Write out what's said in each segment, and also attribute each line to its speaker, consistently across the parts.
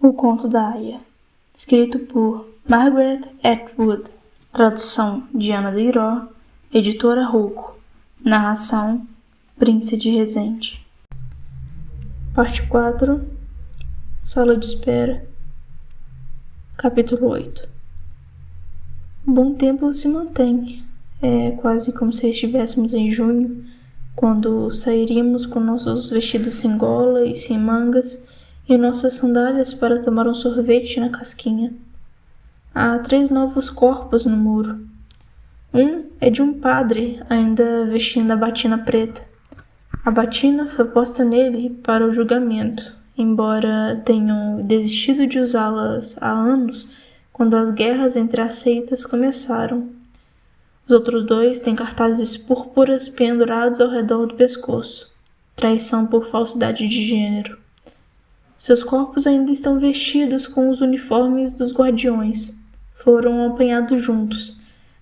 Speaker 1: O Conto da Aia, escrito por Margaret Atwood, tradução de Ana Deiró, editora Rouco, narração Prince de Resende. Parte 4, Sala de Espera, Capítulo 8. Bom tempo se mantém, é quase como se estivéssemos em junho, quando sairíamos com nossos vestidos sem gola e sem mangas e nossas sandálias para tomar um sorvete na casquinha. Há 3 novos corpos no muro. Um é de um padre, ainda vestindo a batina preta. A batina foi posta nele para o julgamento, embora tenham desistido de usá-las há anos, quando as guerras entre as seitas começaram. Os outros 2 têm cartazes púrpuras pendurados ao redor do pescoço. Traição por falsidade de gênero. Seus corpos ainda estão vestidos com os uniformes dos guardiões. Foram apanhados juntos.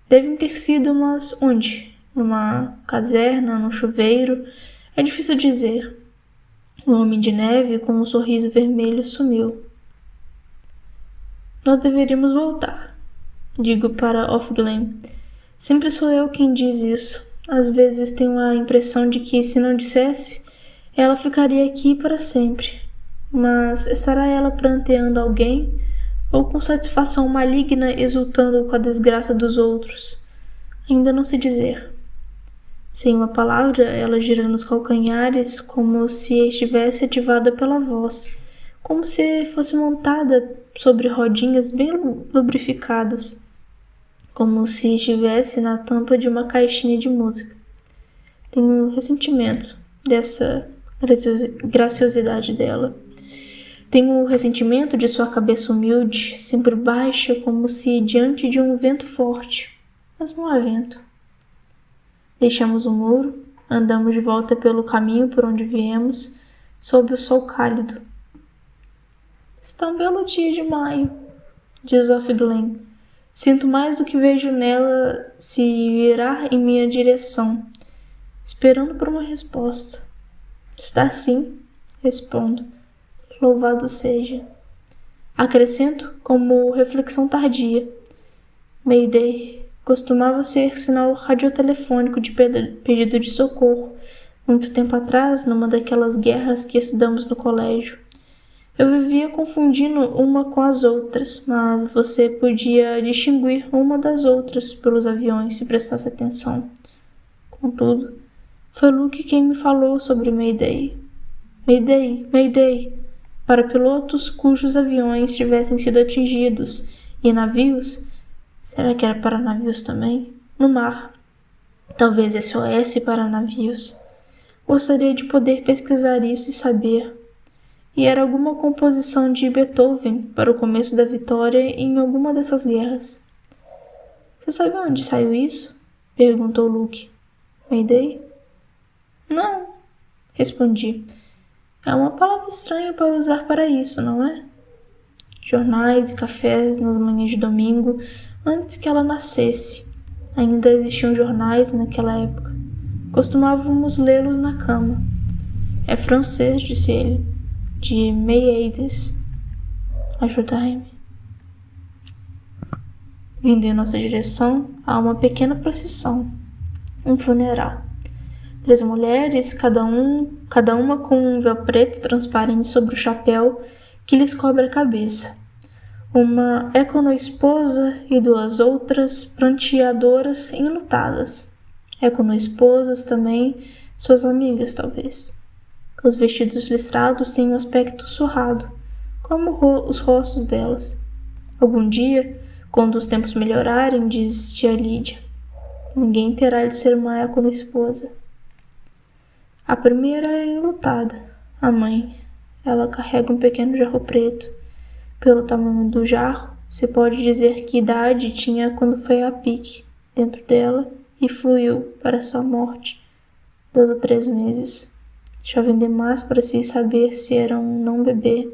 Speaker 1: Devem ter sido, mas onde? Numa caserna, num chuveiro? É difícil dizer. O homem de neve, com um sorriso vermelho, sumiu. Nós deveríamos voltar. Digo para Off-Glen. Sempre sou eu quem diz isso. Às vezes tenho a impressão de que, se não dissesse, ela ficaria aqui para sempre. Mas estará ela pranteando alguém ou com satisfação maligna exultando com a desgraça dos outros? Ainda não sei dizer. Sem uma palavra, ela gira nos calcanhares como se estivesse ativada pela voz, como se fosse montada sobre rodinhas bem lubrificadas, como se estivesse na tampa de uma caixinha de música. Tenho ressentimento dessa graciosidade dela. Tenho o ressentimento de sua cabeça humilde, sempre baixa, como se diante de um vento forte. Mas não há vento. Deixamos o muro, andamos de volta pelo caminho por onde viemos, sob o sol cálido. Está um belo dia de maio, diz Off-Glen. Sinto mais do que vejo nela se virar em minha direção, esperando por uma resposta. Está sim, respondo. Louvado seja. Acrescento como reflexão tardia. Mayday costumava ser sinal radiotelefônico de pedido de socorro, muito tempo atrás, numa daquelas guerras que estudamos no colégio. Eu vivia confundindo uma com as outras, mas você podia distinguir uma das outras pelos aviões se prestasse atenção. Contudo, foi Luke quem me falou sobre Mayday. Mayday, Mayday! Para pilotos cujos aviões tivessem sido atingidos, e navios, será que era para navios também? No mar. Talvez SOS para navios. Gostaria de poder pesquisar isso e saber. E era alguma composição de Beethoven para o começo da vitória em alguma dessas guerras. Você sabe onde saiu isso? Perguntou Luke. Mayday? Não, respondi. É uma palavra estranha para usar para isso, não é? Jornais e cafés nas manhãs de domingo, antes que ela nascesse. Ainda existiam jornais naquela época. Costumávamos lê-los na cama. É francês, disse ele, de Meilles. Ajudai-me. Vindo em nossa direção, há uma pequena procissão, um funeral. 3 mulheres, cada uma com um véu preto transparente sobre o chapéu que lhes cobre a cabeça. Uma econo-esposa e 2 outras pranteadoras enlutadas. Econo-esposas também, suas amigas talvez. Os vestidos listrados têm um aspecto surrado, como os rostos delas. Algum dia, quando os tempos melhorarem, diz tia Lídia, ninguém terá de ser uma econo-esposa. A primeira é enlutada, a mãe. Ela carrega um pequeno jarro preto. Pelo tamanho do jarro, se pode dizer que idade tinha quando foi a pique dentro dela e fluiu para sua morte, 2 ou 3 meses. Jovem demais para se saber se era um não bebê.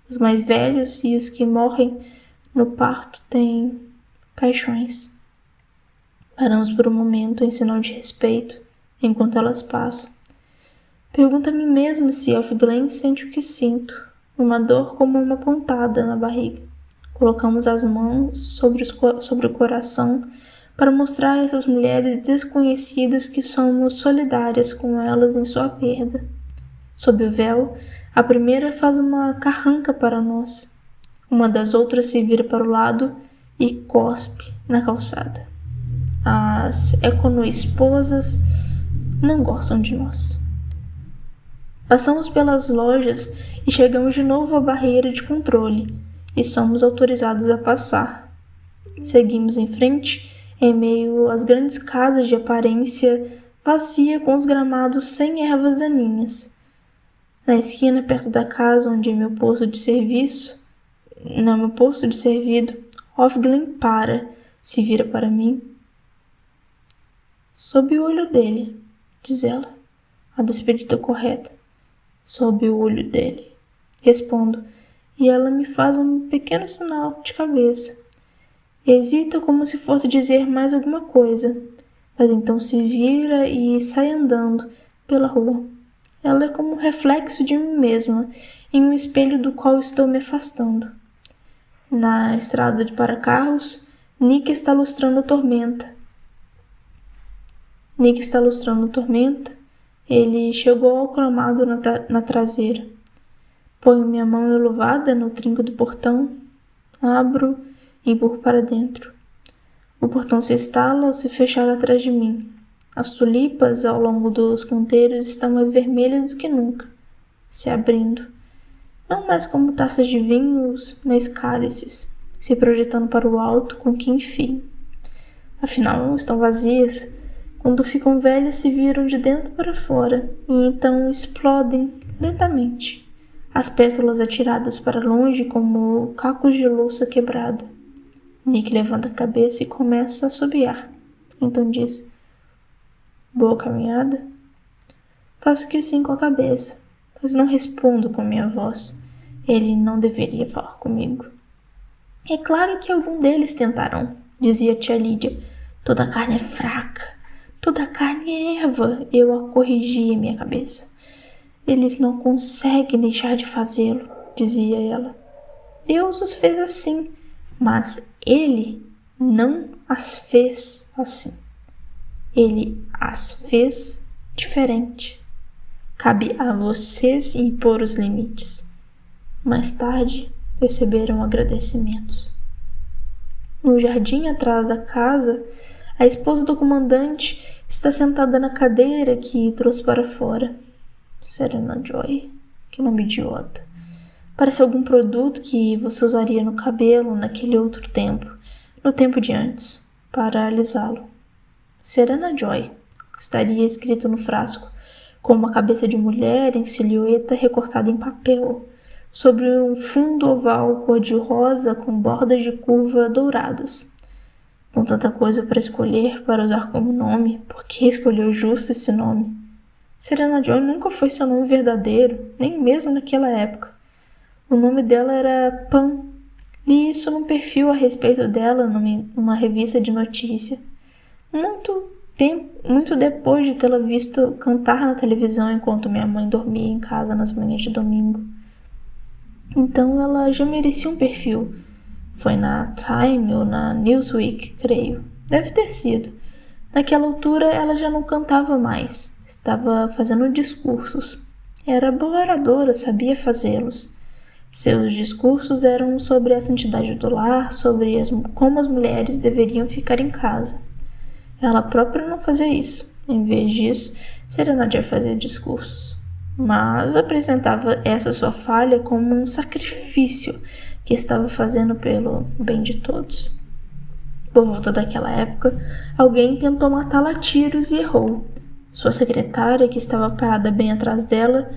Speaker 1: Os mais velhos e os que morrem no parto têm caixões. Paramos por um momento em sinal de respeito, enquanto elas passam. Pergunto a mim mesma se Off-Glen sente o que sinto. uma dor como uma pontada na barriga. Colocamos as mãos sobre o coração para mostrar a essas mulheres desconhecidas que somos solidárias com elas em sua perda. Sob o véu, a primeira faz uma carranca para nós. Uma das outras se vira para o lado e cospe na calçada. As econo-esposas não gostam de nós. Passamos pelas lojas e chegamos de novo à barreira de controle e somos autorizados a passar. Seguimos em frente, em meio às grandes casas de aparência vazia com os gramados sem ervas daninhas. Na esquina, perto da casa onde é meu posto de serviço, Hofglen para, se vira para mim. Sob o olho dele, diz ela, a despedida correta. Sob o olho dele, respondo, e ela me faz um pequeno sinal de cabeça. Hesita como se fosse dizer mais alguma coisa, mas então se vira e sai andando pela rua. Ela é como um reflexo de mim mesma, em um espelho do qual estou me afastando. Na estrada de para-carros, Nick está lustrando Tormenta. Ele chegou ao cromado na traseira. Ponho minha mão enluvada no trinco do portão, abro e empurro para dentro. O portão se estala ao se fechar atrás de mim. As tulipas ao longo dos canteiros estão mais vermelhas do que nunca, se abrindo. Não mais como taças de vinhos, mas cálices, se projetando para o alto com que enfim. Afinal, estão vazias. Quando ficam velhas, se viram de dentro para fora e então explodem lentamente. As pétalas atiradas para longe como cacos de louça quebrada. Nick levanta a cabeça e começa a assobiar. Então diz: boa caminhada? Faço que sim com a cabeça, mas não respondo com minha voz. Ele não deveria falar comigo. É claro que algum deles tentarão, dizia tia Lídia. Toda a carne é fraca. Toda a carne é erva. Eu a corrigi em minha cabeça. Eles não conseguem deixar de fazê-lo, dizia ela. Deus os fez assim, mas Ele não as fez assim. Ele as fez diferentes. Cabe a vocês impor os limites. Mais tarde, receberam agradecimentos. No jardim atrás da casa, a esposa do comandante está sentada na cadeira que trouxe para fora. Serena Joy, que nome idiota. Parece algum produto que você usaria no cabelo naquele outro tempo, no tempo de antes, para alisá-lo. Serena Joy, estaria escrito no frasco, com uma cabeça de mulher em silhueta recortada em papel, sobre um fundo oval cor-de-rosa com bordas de curva douradas. Com tanta coisa para escolher para usar como nome, por que escolheu justo esse nome? Serena Joy nunca foi seu nome verdadeiro, nem mesmo naquela época. O nome dela era Pam. Li isso num perfil a respeito dela numa revista de notícia. Muito depois de tê-la visto cantar na televisão enquanto minha mãe dormia em casa nas manhãs de domingo. Então ela já merecia um perfil. Foi na Time ou na Newsweek, creio. Deve ter sido. Naquela altura ela já não cantava mais. Estava fazendo discursos. Era boa oradora, sabia fazê-los. Seus discursos eram sobre a santidade do lar, sobre como as mulheres deveriam ficar em casa. Ela própria não fazia isso. Em vez disso, Serena Joy fazia discursos. Mas apresentava essa sua falha como um sacrifício que estava fazendo pelo bem de todos. Por volta daquela época, alguém tentou matá-la a tiros e errou. Sua secretária, que estava parada bem atrás dela,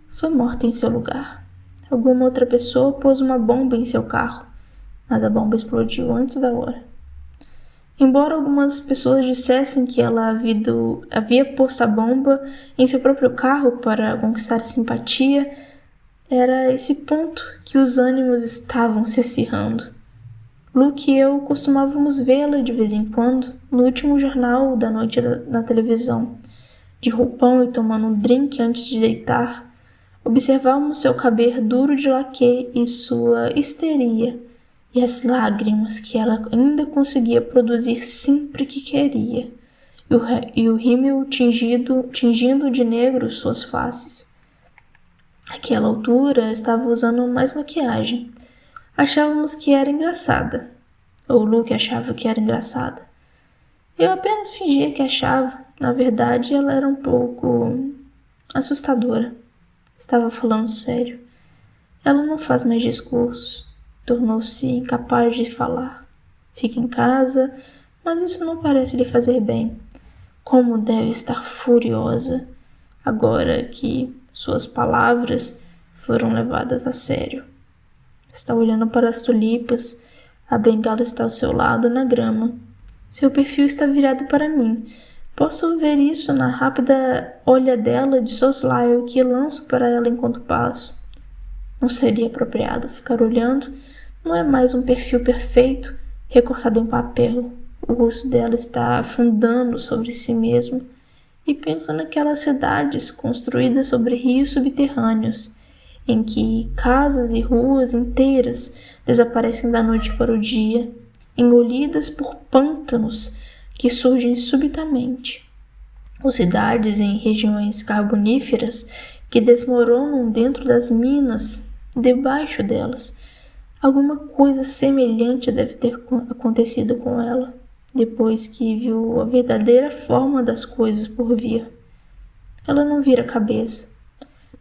Speaker 1: foi morta em seu lugar. Alguma outra pessoa pôs uma bomba em seu carro, mas a bomba explodiu antes da hora. Embora algumas pessoas dissessem que ela havia posto a bomba em seu próprio carro para conquistar simpatia, era esse ponto que os ânimos estavam se acirrando. Luke e eu costumávamos vê-la de vez em quando, no último jornal da noite na televisão, de roupão e tomando um drink antes de deitar, Observávamos seu cabelo duro de laque e sua histeria, e as lágrimas que ela ainda conseguia produzir sempre que queria, e o rímel tingindo de negro suas faces. Àquela altura, estava usando mais maquiagem. Achávamos que era engraçada. Ou Luke achava que era engraçada. Eu apenas fingia que achava. Na verdade, ela era um pouco assustadora. Estava falando sério. Ela não faz mais discursos. Tornou-se incapaz de falar. Fica em casa, mas isso não parece lhe fazer bem. Como deve estar furiosa, agora que suas palavras foram levadas a sério. Está olhando para as tulipas, a bengala está ao seu lado na grama. Seu perfil está virado para mim. Posso ver isso na rápida olhadela de soslaio que lanço para ela enquanto passo. Não seria apropriado ficar olhando. Não é mais um perfil perfeito, recortado em papel. O rosto dela está afundando sobre si mesmo. E penso naquelas cidades construídas sobre rios subterrâneos, em que casas e ruas inteiras desaparecem da noite para o dia, engolidas por pântanos que surgem subitamente. Ou cidades em regiões carboníferas que desmoronam dentro das minas, debaixo delas. Alguma coisa semelhante deve ter acontecido com ela, depois que viu a verdadeira forma das coisas por vir. Ela não vira a cabeça,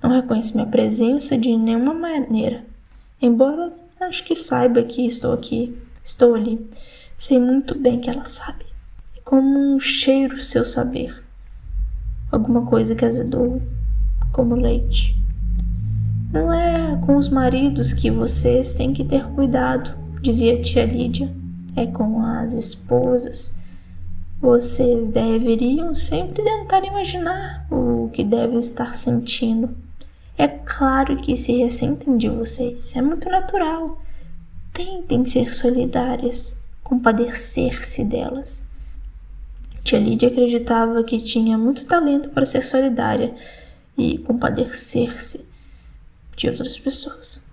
Speaker 1: não reconhece minha presença de nenhuma maneira, embora acho que saiba que estou aqui, estou ali. Sei muito bem que ela sabe, é como um cheiro seu saber. Alguma coisa que azedou, como leite. Não é com os maridos que vocês têm que ter cuidado, dizia tia Lídia. É com as esposas. Vocês deveriam sempre tentar imaginar o que devem estar sentindo. É claro que se ressentem de vocês, é muito natural. Tentem ser solidárias, compadecer-se delas. Tia Lídia acreditava que tinha muito talento para ser solidária e compadecer-se de outras pessoas.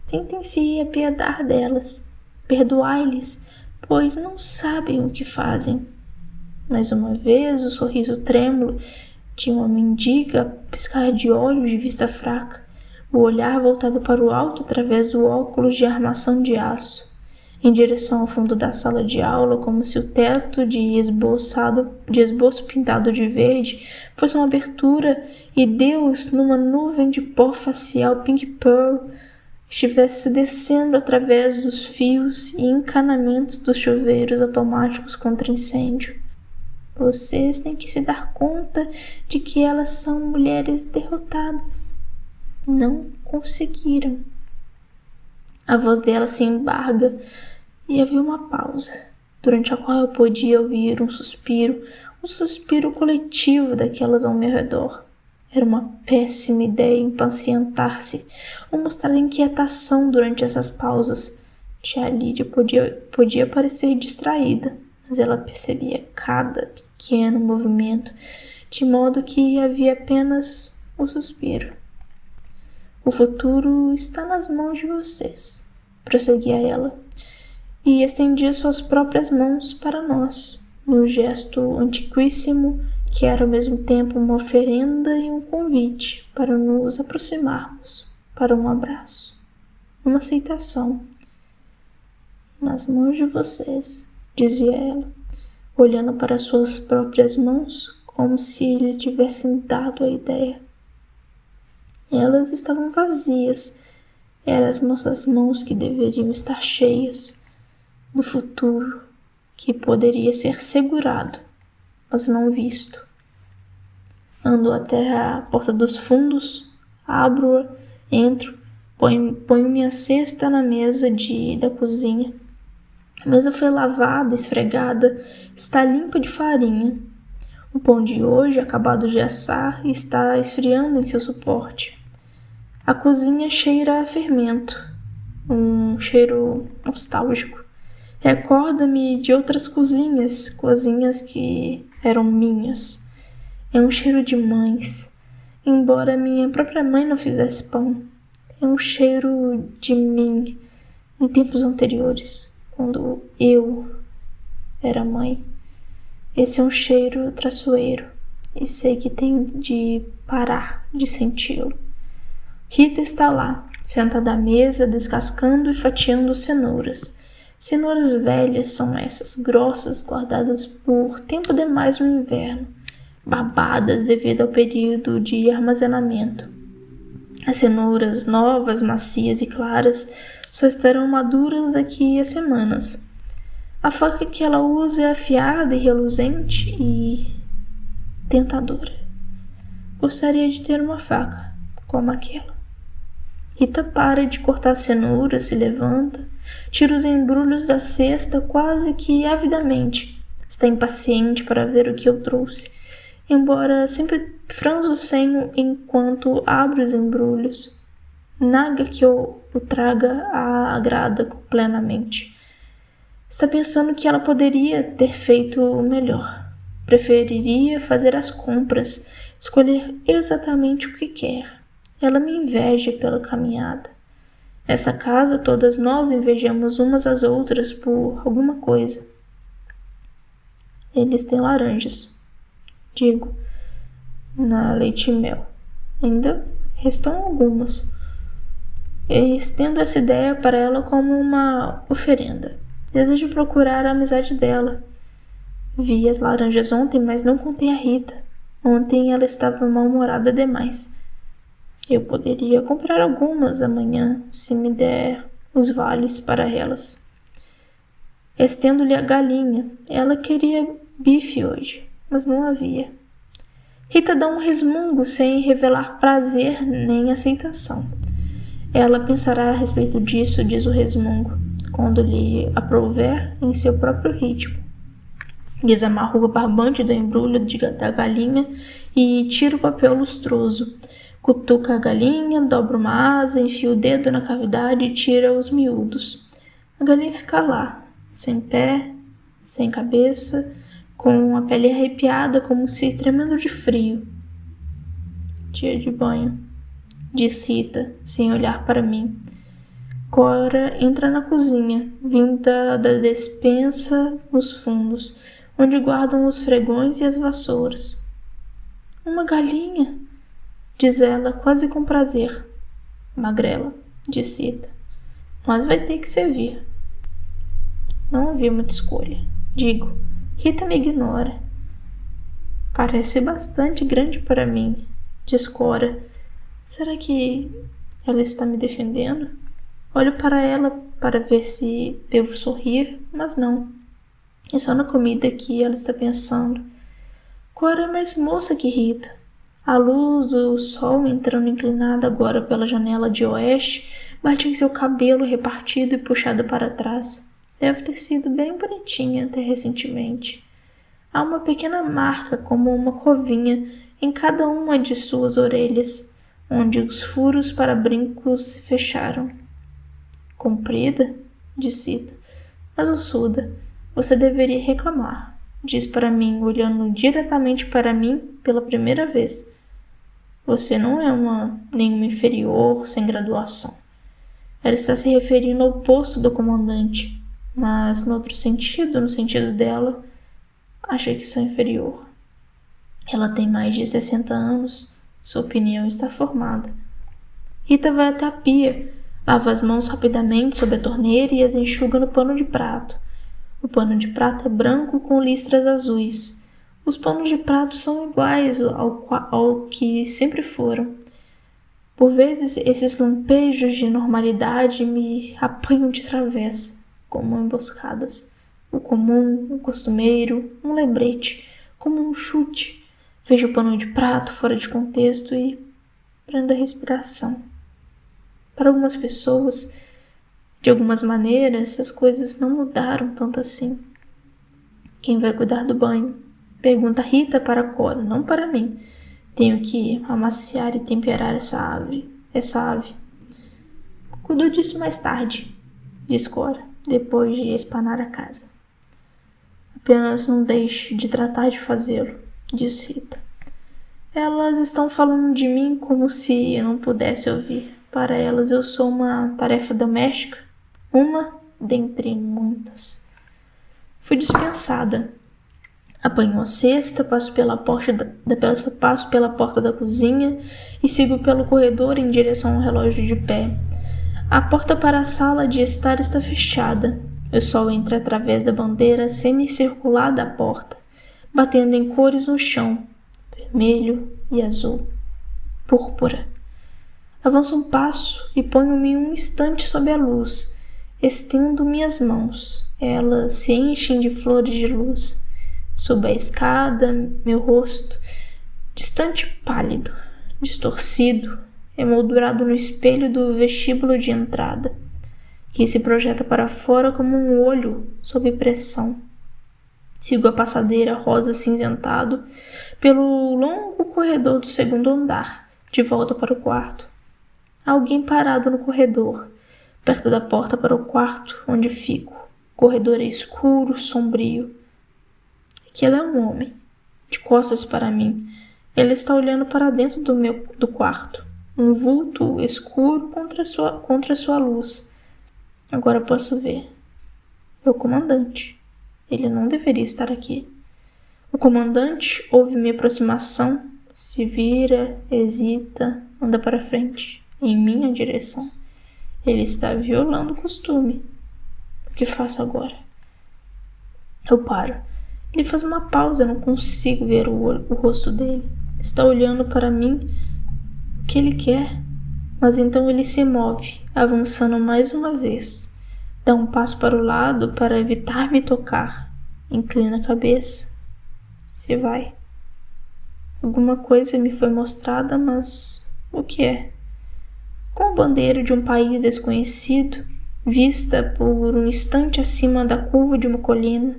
Speaker 1: Tentem se apiedar delas, perdoai-lhes, pois não sabem o que fazem. Mais uma vez, o sorriso trêmulo de uma mendiga, piscar de olhos de vista fraca, o olhar voltado para o alto através do óculos de armação de aço, em direção ao fundo da sala de aula, como se o teto de esboço pintado de verde fosse uma abertura e Deus, numa nuvem de pó facial pink pearl, estivesse descendo através dos fios e encanamentos dos chuveiros automáticos contra incêndio. Vocês têm que se dar conta de que elas são mulheres derrotadas. Não conseguiram. A voz dela se embarga e havia uma pausa, durante a qual eu podia ouvir um suspiro coletivo daquelas ao meu redor. Era uma péssima ideia impacientar-se ou mostrar inquietação durante essas pausas. Tia Lídia podia parecer distraída, mas ela percebia cada pequeno movimento, de modo que havia apenas o suspiro. O futuro está nas mãos de vocês, prosseguia ela, e estendia suas próprias mãos para nós, num gesto antiquíssimo que era ao mesmo tempo uma oferenda e um convite para nos aproximarmos, para um abraço, uma aceitação. Nas mãos de vocês, dizia ela, olhando para suas próprias mãos como se lhe tivessem dado a ideia. Elas estavam vazias, eram as nossas mãos que deveriam estar cheias do futuro que poderia ser segurado, mas não visto. Ando até a porta dos fundos, abro-a, entro, ponho minha cesta na mesa da cozinha. A mesa foi lavada, esfregada, está limpa de farinha. O pão de hoje, acabado de assar, está esfriando em seu suporte. A cozinha cheira a fermento, um cheiro nostálgico. Recorda-me de outras cozinhas que eram minhas. É um cheiro de mães. embora minha própria mãe não fizesse pão. É um cheiro de mim em tempos anteriores, quando eu era mãe. Esse é um cheiro traiçoeiro e sei que tenho de parar de senti-lo. Rita está lá, sentada à mesa, descascando e fatiando cenouras. Cenouras velhas são essas, grossas, guardadas por tempo demais no inverno, babadas devido ao período de armazenamento. As cenouras novas, macias e claras só estarão maduras daqui a semanas. A faca que ela usa é afiada e reluzente e tentadora. Gostaria de ter uma faca como aquela. Rita para de cortar a cenoura, se levanta, tira os embrulhos da cesta quase que avidamente. Está impaciente para ver o que eu trouxe, embora sempre franzo o senho enquanto abro os embrulhos. Nada que eu o traga a agrada plenamente. Está pensando que ela poderia ter feito melhor. Preferiria fazer as compras, escolher exatamente o que quer. Ela me inveja pela caminhada. Nessa casa, todas nós invejamos umas às outras por alguma coisa. Eles têm laranjas, digo, na leite e mel. Ainda restam algumas. E estendo essa ideia para ela como uma oferenda. Desejo procurar a amizade dela. Vi as laranjas ontem, mas não contei a Rita. Ontem ela estava mal-humorada demais. Eu poderia comprar algumas amanhã, se me der os vales para elas. Estendo-lhe a galinha. Ela queria bife hoje, mas não havia. Rita dá um resmungo sem revelar prazer nem aceitação. Ela pensará a respeito disso, diz o resmungo, quando lhe aprouver em seu próprio ritmo. Desamarra o barbante do embrulho da galinha e tira o papel lustroso. Cutuca a galinha, dobra uma asa, enfia o dedo na cavidade e tira os miúdos. A galinha fica lá, sem pé, sem cabeça, com a pele arrepiada como se tremendo de frio. Dia de banho, disse Rita, sem olhar para mim. Cora entra na cozinha, vinda da despensa nos fundos, onde guardam os fregões e as vassouras. Uma galinha, diz ela, quase com prazer. Magrela, disse Rita, mas vai ter que servir. Não havia muita escolha. Digo, Rita me ignora. Parece bastante grande para mim, diz Cora. Será que ela está me defendendo? Olho para ela para ver se devo sorrir, mas não. É só na comida que ela está pensando. Cora é mais moça que Rita. A luz do sol entrando inclinada agora pela janela de oeste bate em seu cabelo repartido e puxado para trás. Deve ter sido bem bonitinha até recentemente. Há uma pequena marca como uma covinha em cada uma de suas orelhas, onde os furos para brincos se fecharam. Comprida, disse Rita, mas ossuda. Você deveria reclamar, diz para mim, olhando diretamente para mim pela primeira vez. Você não é nenhuma inferior, sem graduação. Ela está se referindo ao posto do comandante, mas no outro sentido, no sentido dela, acha que sou inferior. Ela tem mais de 60 anos, sua opinião está formada. Rita vai até a pia, lava as mãos rapidamente sob a torneira e as enxuga no pano de prato. O pano de prato é branco com listras azuis. Os panos de prato são iguais ao que sempre foram. Por vezes, esses lampejos de normalidade me apanham de travessa, como emboscadas. O comum, o costumeiro, um lembrete, como um chute. Vejo o pano de prato fora de contexto e prendo a respiração. Para algumas pessoas, de algumas maneiras, as coisas não mudaram tanto assim. Quem vai cuidar do banho? Pergunta Rita para Cora, não para mim. Tenho que amaciar e temperar essa ave. Cuido disso mais tarde, diz Cora, depois de espanar a casa. Apenas não deixe de tratar de fazê-lo, diz Rita. Elas estão falando de mim como se eu não pudesse ouvir. Para elas eu sou uma tarefa doméstica, uma dentre muitas. Fui dispensada. Apanho a cesta, passo pela porta da cozinha e sigo pelo corredor em direção ao relógio de pé. A porta para a sala de estar está fechada. O sol entra através da bandeira semicircular da porta, batendo em cores no chão, vermelho e azul, púrpura. Avanço um passo e ponho-me um instante sob a luz. Estendo minhas mãos. Elas se enchem de flores de luz. Subo a escada, meu rosto, distante pálido, distorcido, emoldurado no espelho do vestíbulo de entrada, que se projeta para fora como um olho sob pressão. Sigo a passadeira rosa cinzentado pelo longo corredor do segundo andar, de volta para o quarto. Há alguém parado no corredor, perto da porta para o quarto onde fico. O corredor é escuro, sombrio. Aquele é um homem, de costas para mim. Ele está olhando para dentro do quarto. Um vulto escuro contra sua luz. Agora posso ver. É o comandante. Ele não deveria estar aqui. O comandante ouve minha aproximação, se vira, hesita, anda para frente, em minha direção. Ele está violando o costume. O que faço agora? Eu paro. Ele faz uma pausa, não consigo ver o rosto dele. Está olhando para mim. O que ele quer? Mas então ele se move, avançando mais uma vez. Dá um passo para o lado para evitar me tocar. Inclina a cabeça. Se vai. Alguma coisa me foi mostrada, mas o que é? Com a bandeira de um país desconhecido, vista por um instante acima da curva de uma colina,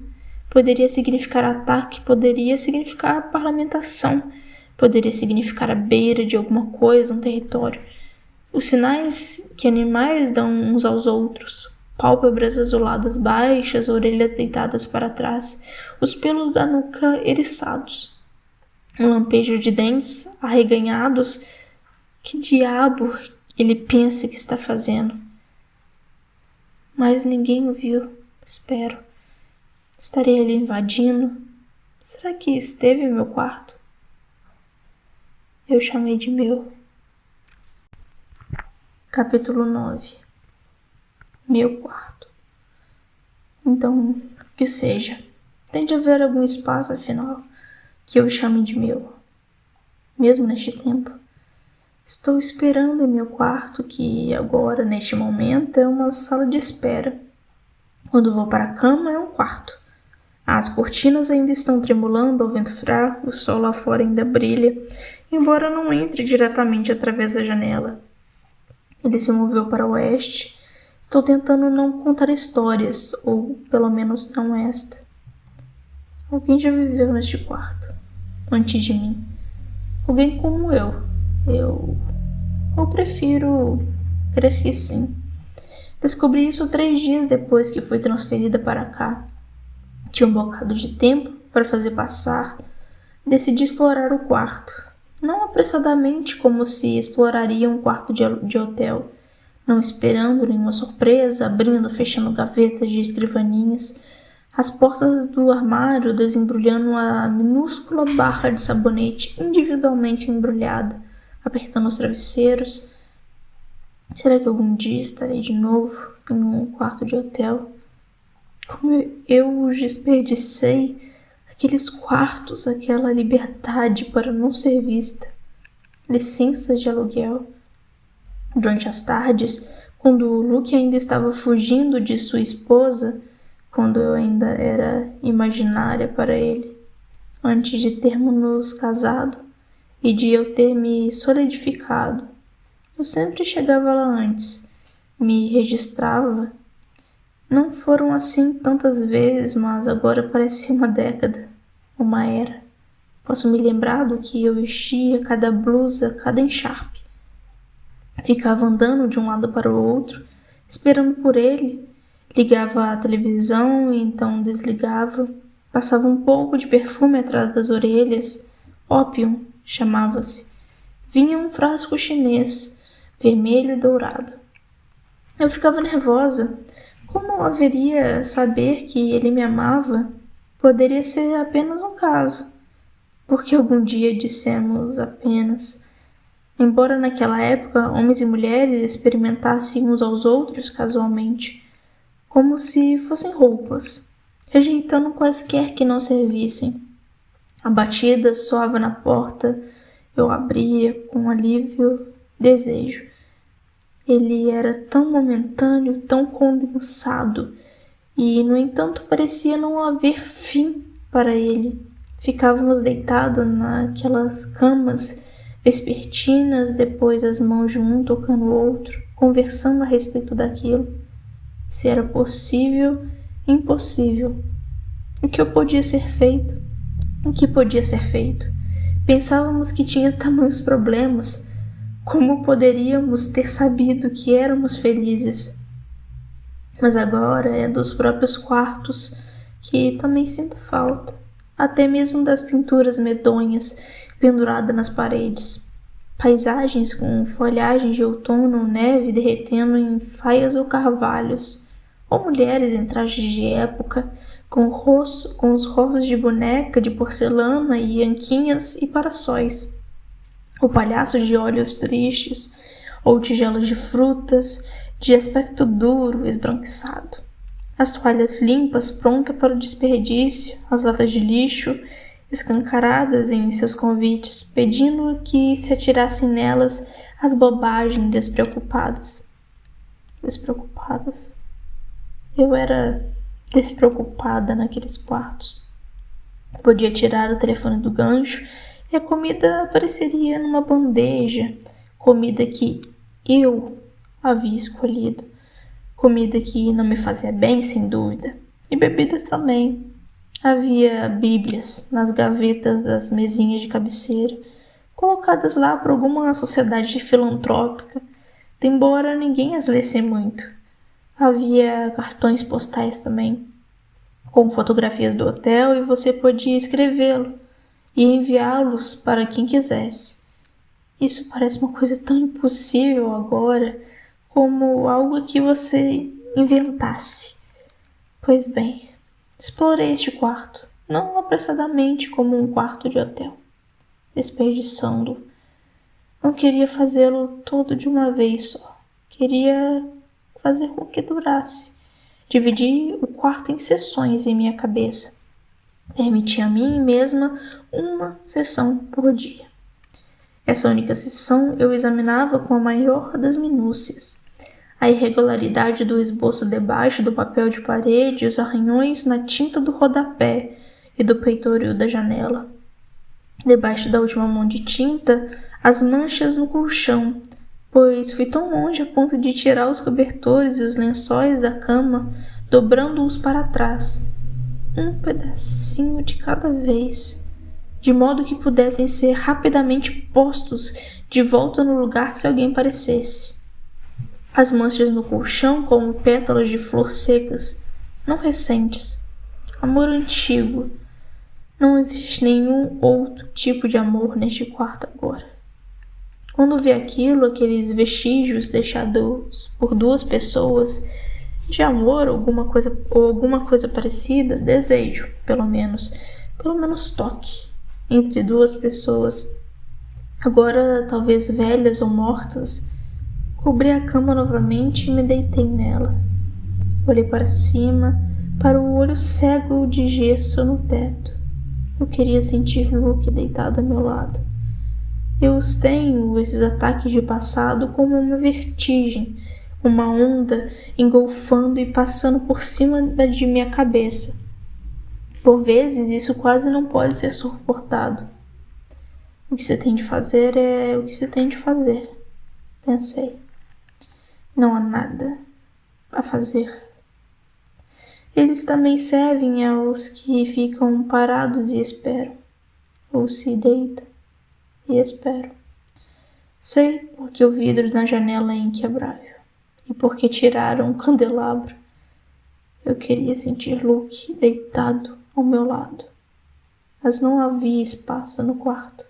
Speaker 1: poderia significar ataque, poderia significar parlamentação, poderia significar a beira de alguma coisa, um território. Os sinais que animais dão uns aos outros. Pálpebras azuladas baixas, orelhas deitadas para trás, os pelos da nuca eriçados. Um lampejo de dentes arreganhados. Que diabo ele pensa que está fazendo? Mas ninguém o viu, espero. Estarei ali invadindo? Será que esteve em meu quarto? Eu chamei de meu. Capítulo 9. Meu quarto. Então, que seja. Tem de haver algum espaço, afinal, que eu chame de meu. Mesmo neste tempo. Estou esperando em meu quarto, que agora, neste momento, é uma sala de espera. Quando vou para a cama, é um quarto. As cortinas ainda estão tremulando ao vento fraco, o sol lá fora ainda brilha, embora não entre diretamente através da janela. Ele se moveu para o oeste. Estou tentando não contar histórias, ou pelo menos não esta. Alguém já viveu neste quarto, antes de mim. Alguém como eu. Eu prefiro crer que sim. Descobri isso 3 dias depois que fui transferida para cá. Tinha um bocado de tempo para fazer passar. Decidi explorar o quarto. Não apressadamente como se exploraria um quarto de hotel. Não esperando nenhuma surpresa, abrindo, fechando gavetas de escrivaninhas. As portas do armário desembrulhando a minúscula barra de sabonete individualmente embrulhada. Apertando os travesseiros. Será que algum dia estarei de novo em um quarto de hotel? Como eu os desperdicei, aqueles quartos, aquela liberdade para não ser vista. Licenças de aluguel. Durante as tardes, quando o Luke ainda estava fugindo de sua esposa, quando eu ainda era imaginária para ele, antes de termos nos casado e de eu ter me solidificado, eu sempre chegava lá antes, me registrava. Não foram assim tantas vezes, mas agora parece uma década, uma era. Posso me lembrar do que eu vestia, cada blusa, cada encharpe. Ficava andando de um lado para o outro, esperando por ele. Ligava a televisão e então desligava. Passava um pouco de perfume atrás das orelhas, ópio, chamava-se. Vinha um frasco chinês, vermelho e dourado. Eu ficava nervosa. Como haveria saber que ele me amava? Poderia ser apenas um caso. Porque algum dia dissemos apenas. Embora naquela época homens e mulheres experimentassem uns aos outros casualmente, como se fossem roupas, rejeitando quaisquer que não servissem. A batida soava na porta, eu abria com alívio, desejo. Ele era tão momentâneo, tão condensado, e, no entanto, parecia não haver fim para ele. Ficávamos deitados naquelas camas vespertinas, depois as mãos de um tocando o outro, conversando a respeito daquilo. Se era possível, impossível. O que podia ser feito? O que podia ser feito? Pensávamos que tinha tamanhos problemas. Como poderíamos ter sabido que éramos felizes? Mas agora é dos próprios quartos que também sinto falta, até mesmo das pinturas medonhas penduradas nas paredes. Paisagens com folhagem de outono, neve derretendo em faias ou carvalhos, ou mulheres em trajes de época, com os rostos de boneca de porcelana e anquinhas e paraçóis, ou palhaços de olhos tristes, ou tigelas de frutas, de aspecto duro, esbranquiçado. As toalhas limpas, prontas para o desperdício, as latas de lixo, escancaradas em seus convites, pedindo que se atirassem nelas as bobagens despreocupados. Eu era despreocupada naqueles quartos. Podia tirar o telefone do gancho e a comida apareceria numa bandeja, comida que eu havia escolhido, comida que não me fazia bem, sem dúvida, e bebidas também. Havia bíblias nas gavetas das mesinhas de cabeceira, colocadas lá por alguma sociedade filantrópica, embora ninguém as lesse muito. Havia cartões postais também, com fotografias do hotel, e você podia escrevê-lo e enviá-los para quem quisesse. Isso parece uma coisa tão impossível agora, como algo que você inventasse. Pois bem, explorei este quarto, não apressadamente como um quarto de hotel, desperdiçando-o. Não queria fazê-lo todo de uma vez só. Queria fazer com que durasse. Dividi o quarto em sessões em minha cabeça. Permiti a mim mesma uma sessão por dia. Essa única sessão eu examinava com a maior das minúcias. A irregularidade do esboço debaixo do papel de parede, os arranhões na tinta do rodapé e do peitoril da janela. Debaixo da última mão de tinta, as manchas no colchão, pois fui tão longe a ponto de tirar os cobertores e os lençóis da cama, dobrando-os para trás, um pedacinho de cada vez, de modo que pudessem ser rapidamente postos de volta no lugar se alguém parecesse. As manchas no colchão como pétalas de flor secas, não recentes. Amor antigo. Não existe nenhum outro tipo de amor neste quarto agora. Quando vi aqueles vestígios deixados por duas pessoas, de amor ou alguma coisa parecida, desejo, pelo menos toque, entre duas pessoas, agora talvez velhas ou mortas, cobri a cama novamente e me deitei nela. Olhei para cima, para o olho cego de gesso no teto. Eu queria sentir Luke deitado ao meu lado. Eu os tenho, esses ataques de passado, como uma vertigem, uma onda engolfando e passando por cima de minha cabeça. Por vezes, isso quase não pode ser suportado. O que você tem de fazer é o que você tem de fazer, pensei. Não há nada a fazer. Eles também servem aos que ficam parados e esperam, ou se deitam e esperam. Sei porque o vidro na janela é inquebrável e porque tiraram o candelabro. Eu queria sentir Luke deitado ao meu lado, mas não havia espaço no quarto.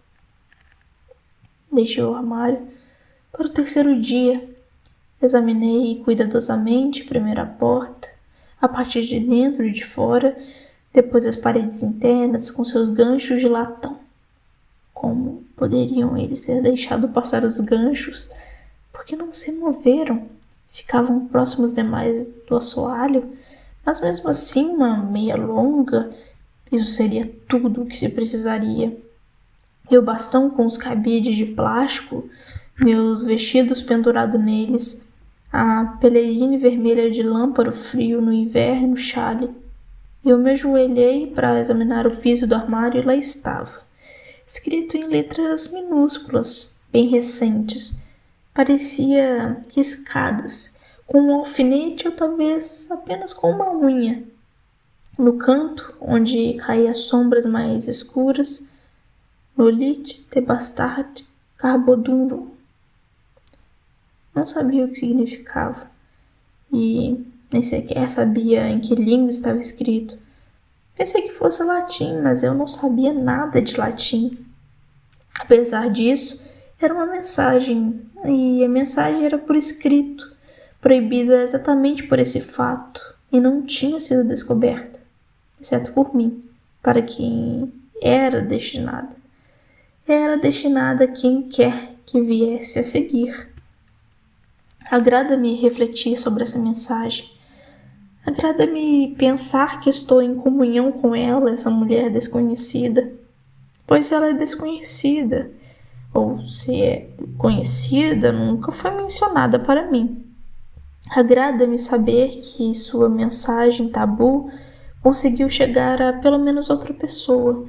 Speaker 1: Deixei o armário para o terceiro dia. Examinei cuidadosamente primeiro a porta, a partir de dentro e de fora, depois as paredes internas com seus ganchos de latão. Como poderiam eles ter deixado passar os ganchos? Porque não se moveram? Ficavam próximos demais do assoalho, mas mesmo assim uma meia longa, isso seria tudo o que se precisaria. E o bastão com os cabides de plástico, meus vestidos pendurados neles, a pelerine vermelha de lâmpara frio no inverno, chale. Eu me ajoelhei para examinar o piso do armário e lá estava, escrito em letras minúsculas, bem recentes. Parecia riscadas, com um alfinete ou talvez apenas com uma unha. No canto, onde caíam as sombras mais escuras, Nolite de Bastard Carbodunum. Não sabia o que significava e nem sequer sabia em que língua estava escrito. Pensei que fosse latim, mas eu não sabia nada de latim. Apesar disso, era uma mensagem, e a mensagem era por escrito, proibida exatamente por esse fato, e não tinha sido descoberta, exceto por mim, para quem era destinada. Era destinada a quem quer que viesse a seguir. Agrada-me refletir sobre essa mensagem. Agrada-me pensar que estou em comunhão com ela, essa mulher desconhecida. Pois se ela é desconhecida, ou se é conhecida, nunca foi mencionada para mim. Agrada-me saber que sua mensagem tabu conseguiu chegar a pelo menos outra pessoa,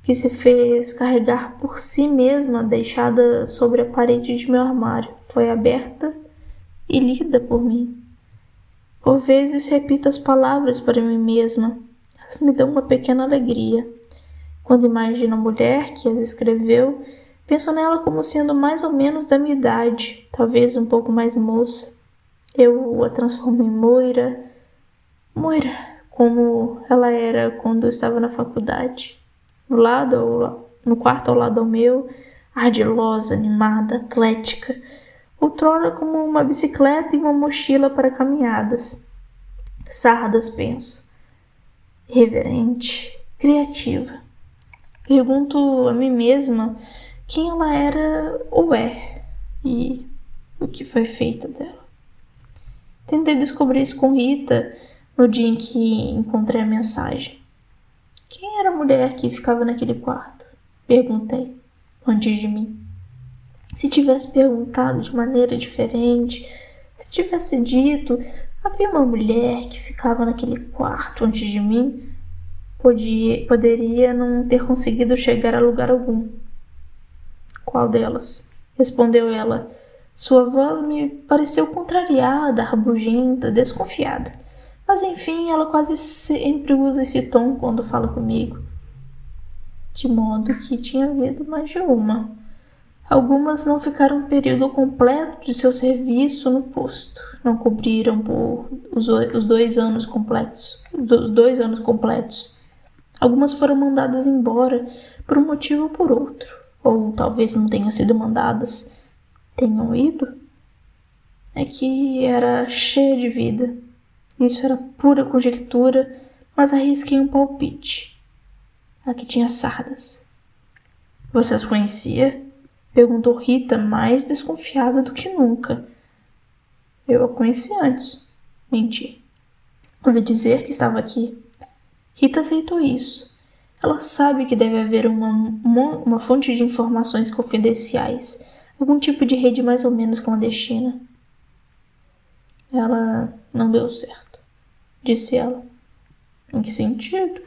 Speaker 1: que se fez carregar por si mesma, deixada sobre a parede de meu armário. Foi aberta e lida por mim. Por vezes repito as palavras para mim mesma. Elas me dão uma pequena alegria. Quando imagino a mulher que as escreveu, penso nela como sendo mais ou menos da minha idade, talvez um pouco mais moça. Eu a transformo em Moira, como ela era quando eu estava na faculdade. No quarto ao lado ao meu, ardilosa, animada, atlética, outrora como uma bicicleta e uma mochila para caminhadas. Sardas, penso. Irreverente, criativa. Pergunto a mim mesma quem ela era ou é e o que foi feito dela. Tentei descobrir isso com Rita no dia em que encontrei a mensagem. Quem era a mulher que ficava naquele quarto? Perguntei, antes de mim. Se tivesse perguntado de maneira diferente, se tivesse dito, havia uma mulher que ficava naquele quarto antes de mim, poderia não ter conseguido chegar a lugar algum. Qual delas? Respondeu ela. Sua voz me pareceu contrariada, rabugenta, desconfiada. Mas enfim, ela quase sempre usa esse tom quando fala comigo. De modo que tinha havido mais de uma. Algumas não ficaram um período completo de seu serviço no posto. Não cobriram por os 2 anos completos. Algumas foram mandadas embora por um motivo ou por outro. Ou talvez não tenham sido mandadas. Tenham ido? É que era cheia de vida. Isso era pura conjectura, mas arrisquei um palpite. Aqui tinha Sardas. Você as conhecia? Perguntou Rita, mais desconfiada do que nunca. Eu a conheci antes. Menti. Ouvi dizer que estava aqui. Rita aceitou isso. Ela sabe que deve haver uma fonte de informações confidenciais, algum tipo de rede mais ou menos clandestina. Ela não deu certo, disse ela. Em que sentido?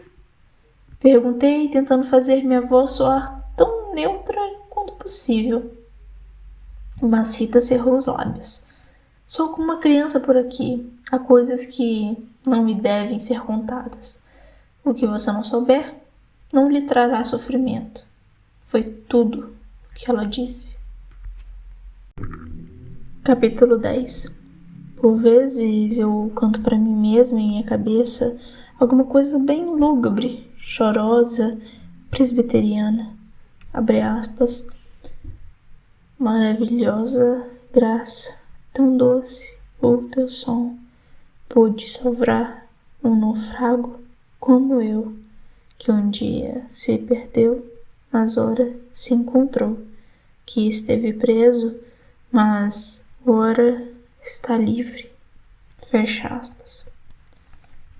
Speaker 1: Perguntei, tentando fazer minha voz soar tão neutra quanto possível. Mas Rita cerrou os lábios. Sou como uma criança por aqui. Há coisas que não me devem ser contadas. O que você não souber não lhe trará sofrimento. Foi tudo o que ela disse. Capítulo 10. Por vezes eu canto para mim mesma em minha cabeça alguma coisa bem lúgubre, chorosa, presbiteriana. Abre aspas. Maravilhosa graça, tão doce o teu som, pôde salvar um naufrago como eu, que um dia se perdeu, mas ora se encontrou, que esteve preso, mas ora está livre. Fecha aspas.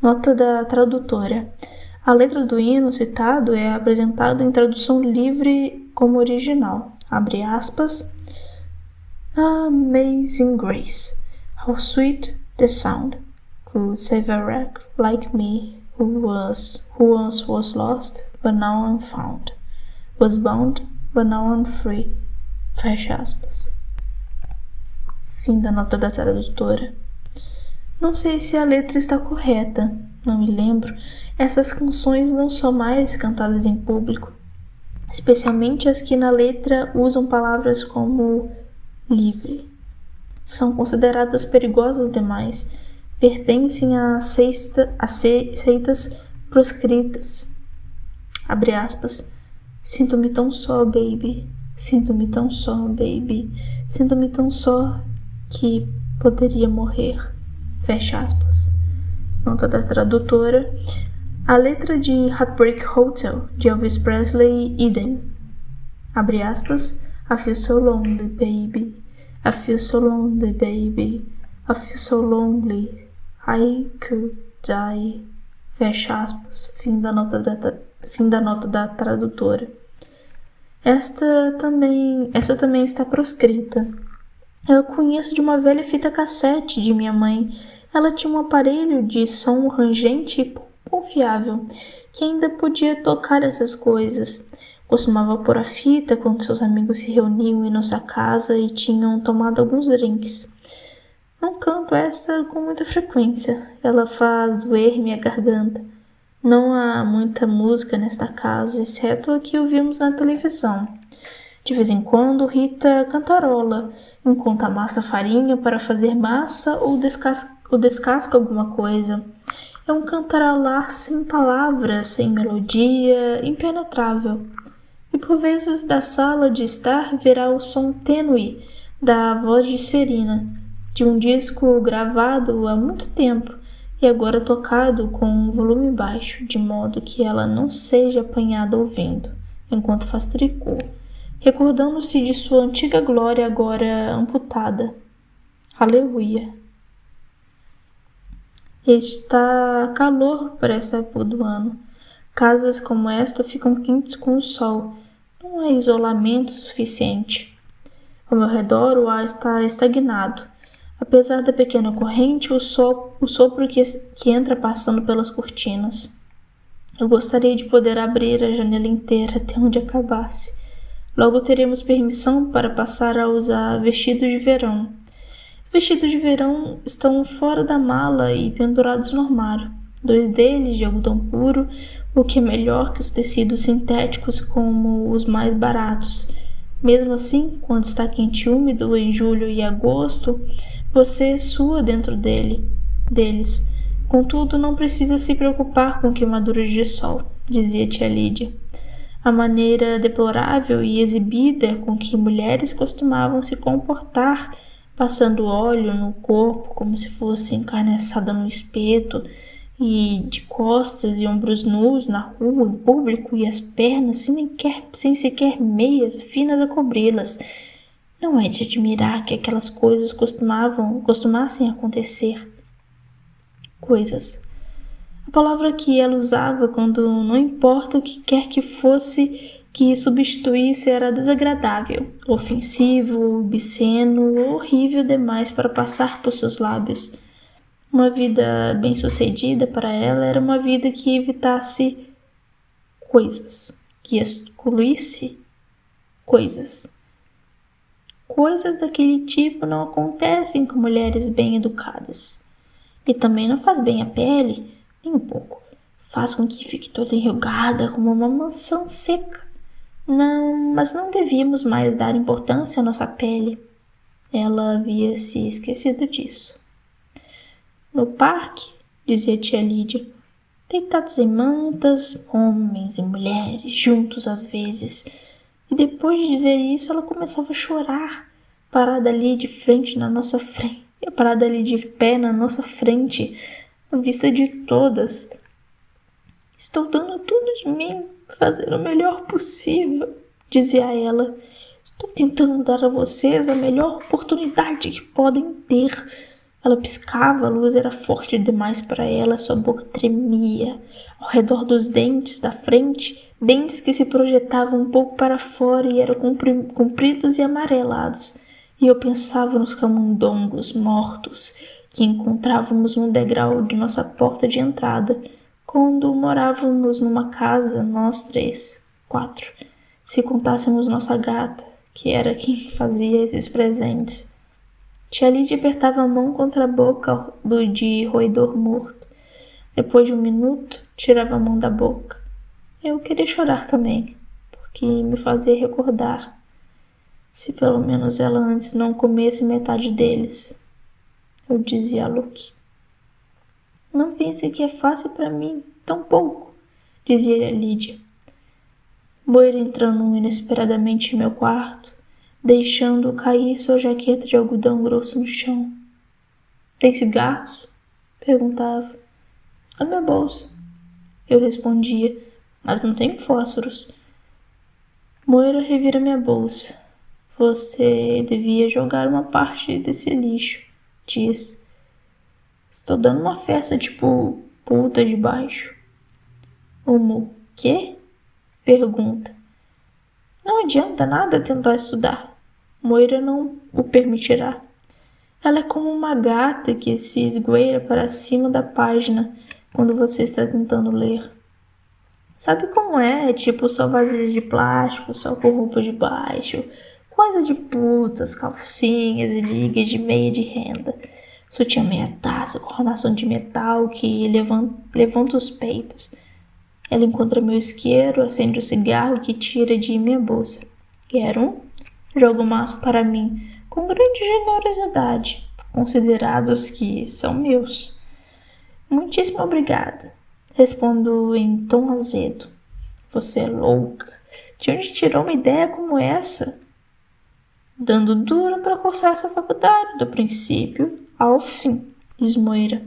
Speaker 1: Nota da tradutora. A letra do hino citado é apresentada em tradução livre como original. Abre aspas. Amazing grace, how sweet the sound, could save a wreck like me, who once was lost, but now I'm found, was bound, but now I'm free. Fecha aspas. Fim da nota da tradutora. Não sei se a letra está correta, não me lembro. Essas canções não são mais cantadas em público, especialmente as que na letra usam palavras como livre. São consideradas perigosas demais, pertencem a seitas proscritas. Abre aspas. Sinto-me tão só, baby. Sinto-me tão só, baby. Sinto-me tão só que poderia morrer. Fecha aspas. Nota da tradutora. A letra de Heartbreak Hotel, de Elvis Presley, Eden. Abre aspas. I feel so lonely, baby. I feel so lonely, baby. I feel so lonely. I could die. Fecha aspas. Fim da nota da tradutora. Essa também está proscrita. Eu conheço de uma velha fita cassete de minha mãe. Ela tinha um aparelho de som rangente e confiável, que ainda podia tocar essas coisas. Costumava pôr a fita quando seus amigos se reuniam em nossa casa e tinham tomado alguns drinks. Não canto essa com muita frequência. Ela faz doer minha garganta. Não há muita música nesta casa, exceto a que ouvimos na televisão. De vez em quando, Rita cantarola, enquanto amassa farinha para fazer massa ou descasca alguma coisa. É um cantarolar sem palavras, sem melodia, impenetrável. E por vezes da sala de estar virá o som tênue da voz de Serina, de um disco gravado há muito tempo e agora tocado com um volume baixo, de modo que ela não seja apanhada ouvindo, enquanto faz tricô, recordando-se de sua antiga glória agora amputada. Aleluia! Está calor para essa época do ano. Casas como esta ficam quentes com o sol. Não há isolamento suficiente. Ao meu redor o ar está estagnado. Apesar da pequena corrente, o sopro que entra passando pelas cortinas. Eu gostaria de poder abrir a janela inteira até onde acabasse. Logo teremos permissão para passar a usar vestidos de verão. Os vestidos de verão estão fora da mala e pendurados no armário. 2 deles de algodão puro, o que é melhor que os tecidos sintéticos como os mais baratos. Mesmo assim, quando está quente e úmido em julho e agosto, você sua dentro deles. Contudo, não precisa se preocupar com queimaduras de sol, dizia tia Lídia. A maneira deplorável e exibida com que mulheres costumavam se comportar, passando óleo no corpo como se fosse carne assada no espeto, e de costas e ombros nus na rua, em público, e as pernas sem sequer meias finas a cobri-las. Não é de admirar que aquelas coisas costumassem acontecer. Coisas. A palavra que ela usava quando não importa o que quer que fosse que substituísse era desagradável, ofensivo, obsceno ou horrível demais para passar por seus lábios. Uma vida bem-sucedida para ela era uma vida que evitasse coisas, que excluísse coisas. Coisas daquele tipo não acontecem com mulheres bem-educadas. E também não faz bem à pele, nem um pouco. Faz com que fique toda enrugada como uma maçã seca. Não, mas não devíamos mais dar importância à nossa pele. Ela havia se esquecido disso. No parque, dizia tia Lídia, deitados em mantas, homens e mulheres, juntos às vezes, e depois de dizer isso, ela começava a chorar, parada ali de frente na nossa frente, parada ali de pé na nossa frente, à vista de todas. Estou dando tudo de mim, fazendo o melhor possível, dizia ela. Estou tentando dar a vocês a melhor oportunidade que podem ter. Ela piscava, a luz era forte demais para ela, sua boca tremia. Ao redor dos dentes da frente, dentes que se projetavam um pouco para fora e eram compridos e amarelados. E eu pensava nos camundongos mortos que encontrávamos no degrau de nossa porta de entrada, quando morávamos numa casa, nós 3, 4, se contássemos nossa gata, que era quem fazia esses presentes. Tia Lídia apertava a mão contra a boca de roedor morto. Depois de um minuto, tirava a mão da boca. Eu queria chorar também, porque me fazia recordar. Se pelo menos ela antes não comesse metade deles, eu dizia a Luke. Não pense que é fácil para mim, tão pouco, dizia Lídia. Moira entrando inesperadamente em meu quarto, deixando cair sua jaqueta de algodão grosso no chão. Tem cigarros? Perguntava. Na minha bolsa. Eu respondia, mas não tem fósforos. Moira revira minha bolsa. Você devia jogar uma parte desse lixo, diz. Estou dando uma festa tipo puta de baixo. O quê? Pergunta. Não adianta nada tentar estudar. Moira não o permitirá. Ela é como uma gata que se esgueira para cima da página quando você está tentando ler. Sabe como é? Tipo só vasilha de plástico, só com roupa de baixo, coisa de putas, calcinhas e ligas de meia de renda. Sutiã meia taça com armação de metal que levanta os peitos. Ela encontra meu isqueiro, acende o cigarro que tira de minha bolsa. Quer um? Joga o maço para mim, com grande generosidade, considerados que são meus. Muitíssimo obrigada, respondo em tom azedo. Você é louca. De onde tirou uma ideia como essa? Dando duro para cursar essa faculdade, do princípio ao fim, diz Moira.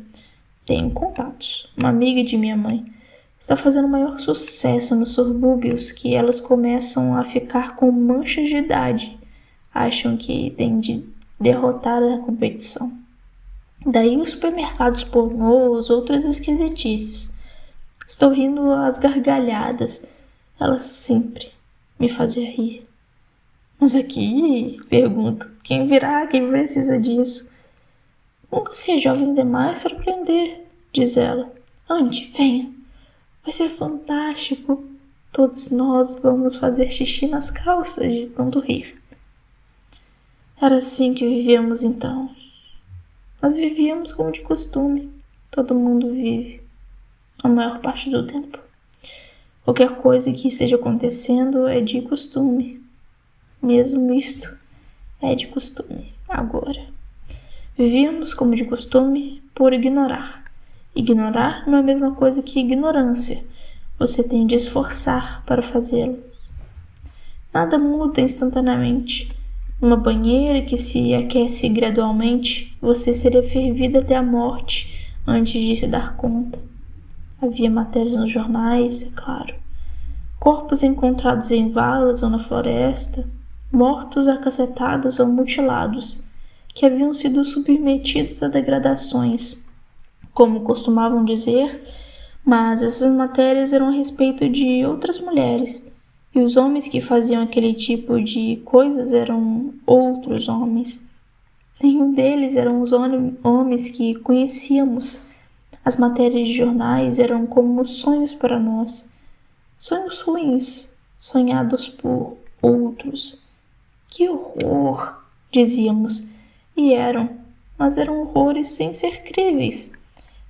Speaker 1: Tenho contatos. Uma amiga de minha mãe está fazendo maior sucesso nos subúrbios que elas começam a ficar com manchas de idade. Acham que têm de derrotar a competição. Daí os supermercados pornôs, outras esquisitices. Estou rindo às gargalhadas. Ela sempre me fazia rir. Mas aqui, pergunto, quem virá, quem precisa disso? Nunca se é jovem demais para aprender, diz ela. Ande, venha. Vai ser fantástico. Todos nós vamos fazer xixi nas calças de tanto rir. Era assim que vivíamos então. Mas vivíamos como de costume. Todo mundo vive. A maior parte do tempo. Qualquer coisa que esteja acontecendo é de costume. Mesmo isto é de costume. Agora. Vivíamos como de costume por ignorar. Ignorar não é a mesma coisa que ignorância. Você tem de esforçar para fazê-lo. Nada muda instantaneamente. Numa banheira que se aquece gradualmente, você seria fervida até a morte antes de se dar conta. Havia matérias nos jornais, é claro. Corpos encontrados em valas ou na floresta, mortos acacetados ou mutilados, que haviam sido submetidos a degradações, como costumavam dizer, mas essas matérias eram a respeito de outras mulheres, e os homens que faziam aquele tipo de coisas eram outros homens. Nenhum deles eram os homens que conhecíamos. As matérias de jornais eram como sonhos para nós, sonhos ruins, sonhados por outros. Que horror, dizíamos. E eram, mas eram horrores sem ser críveis.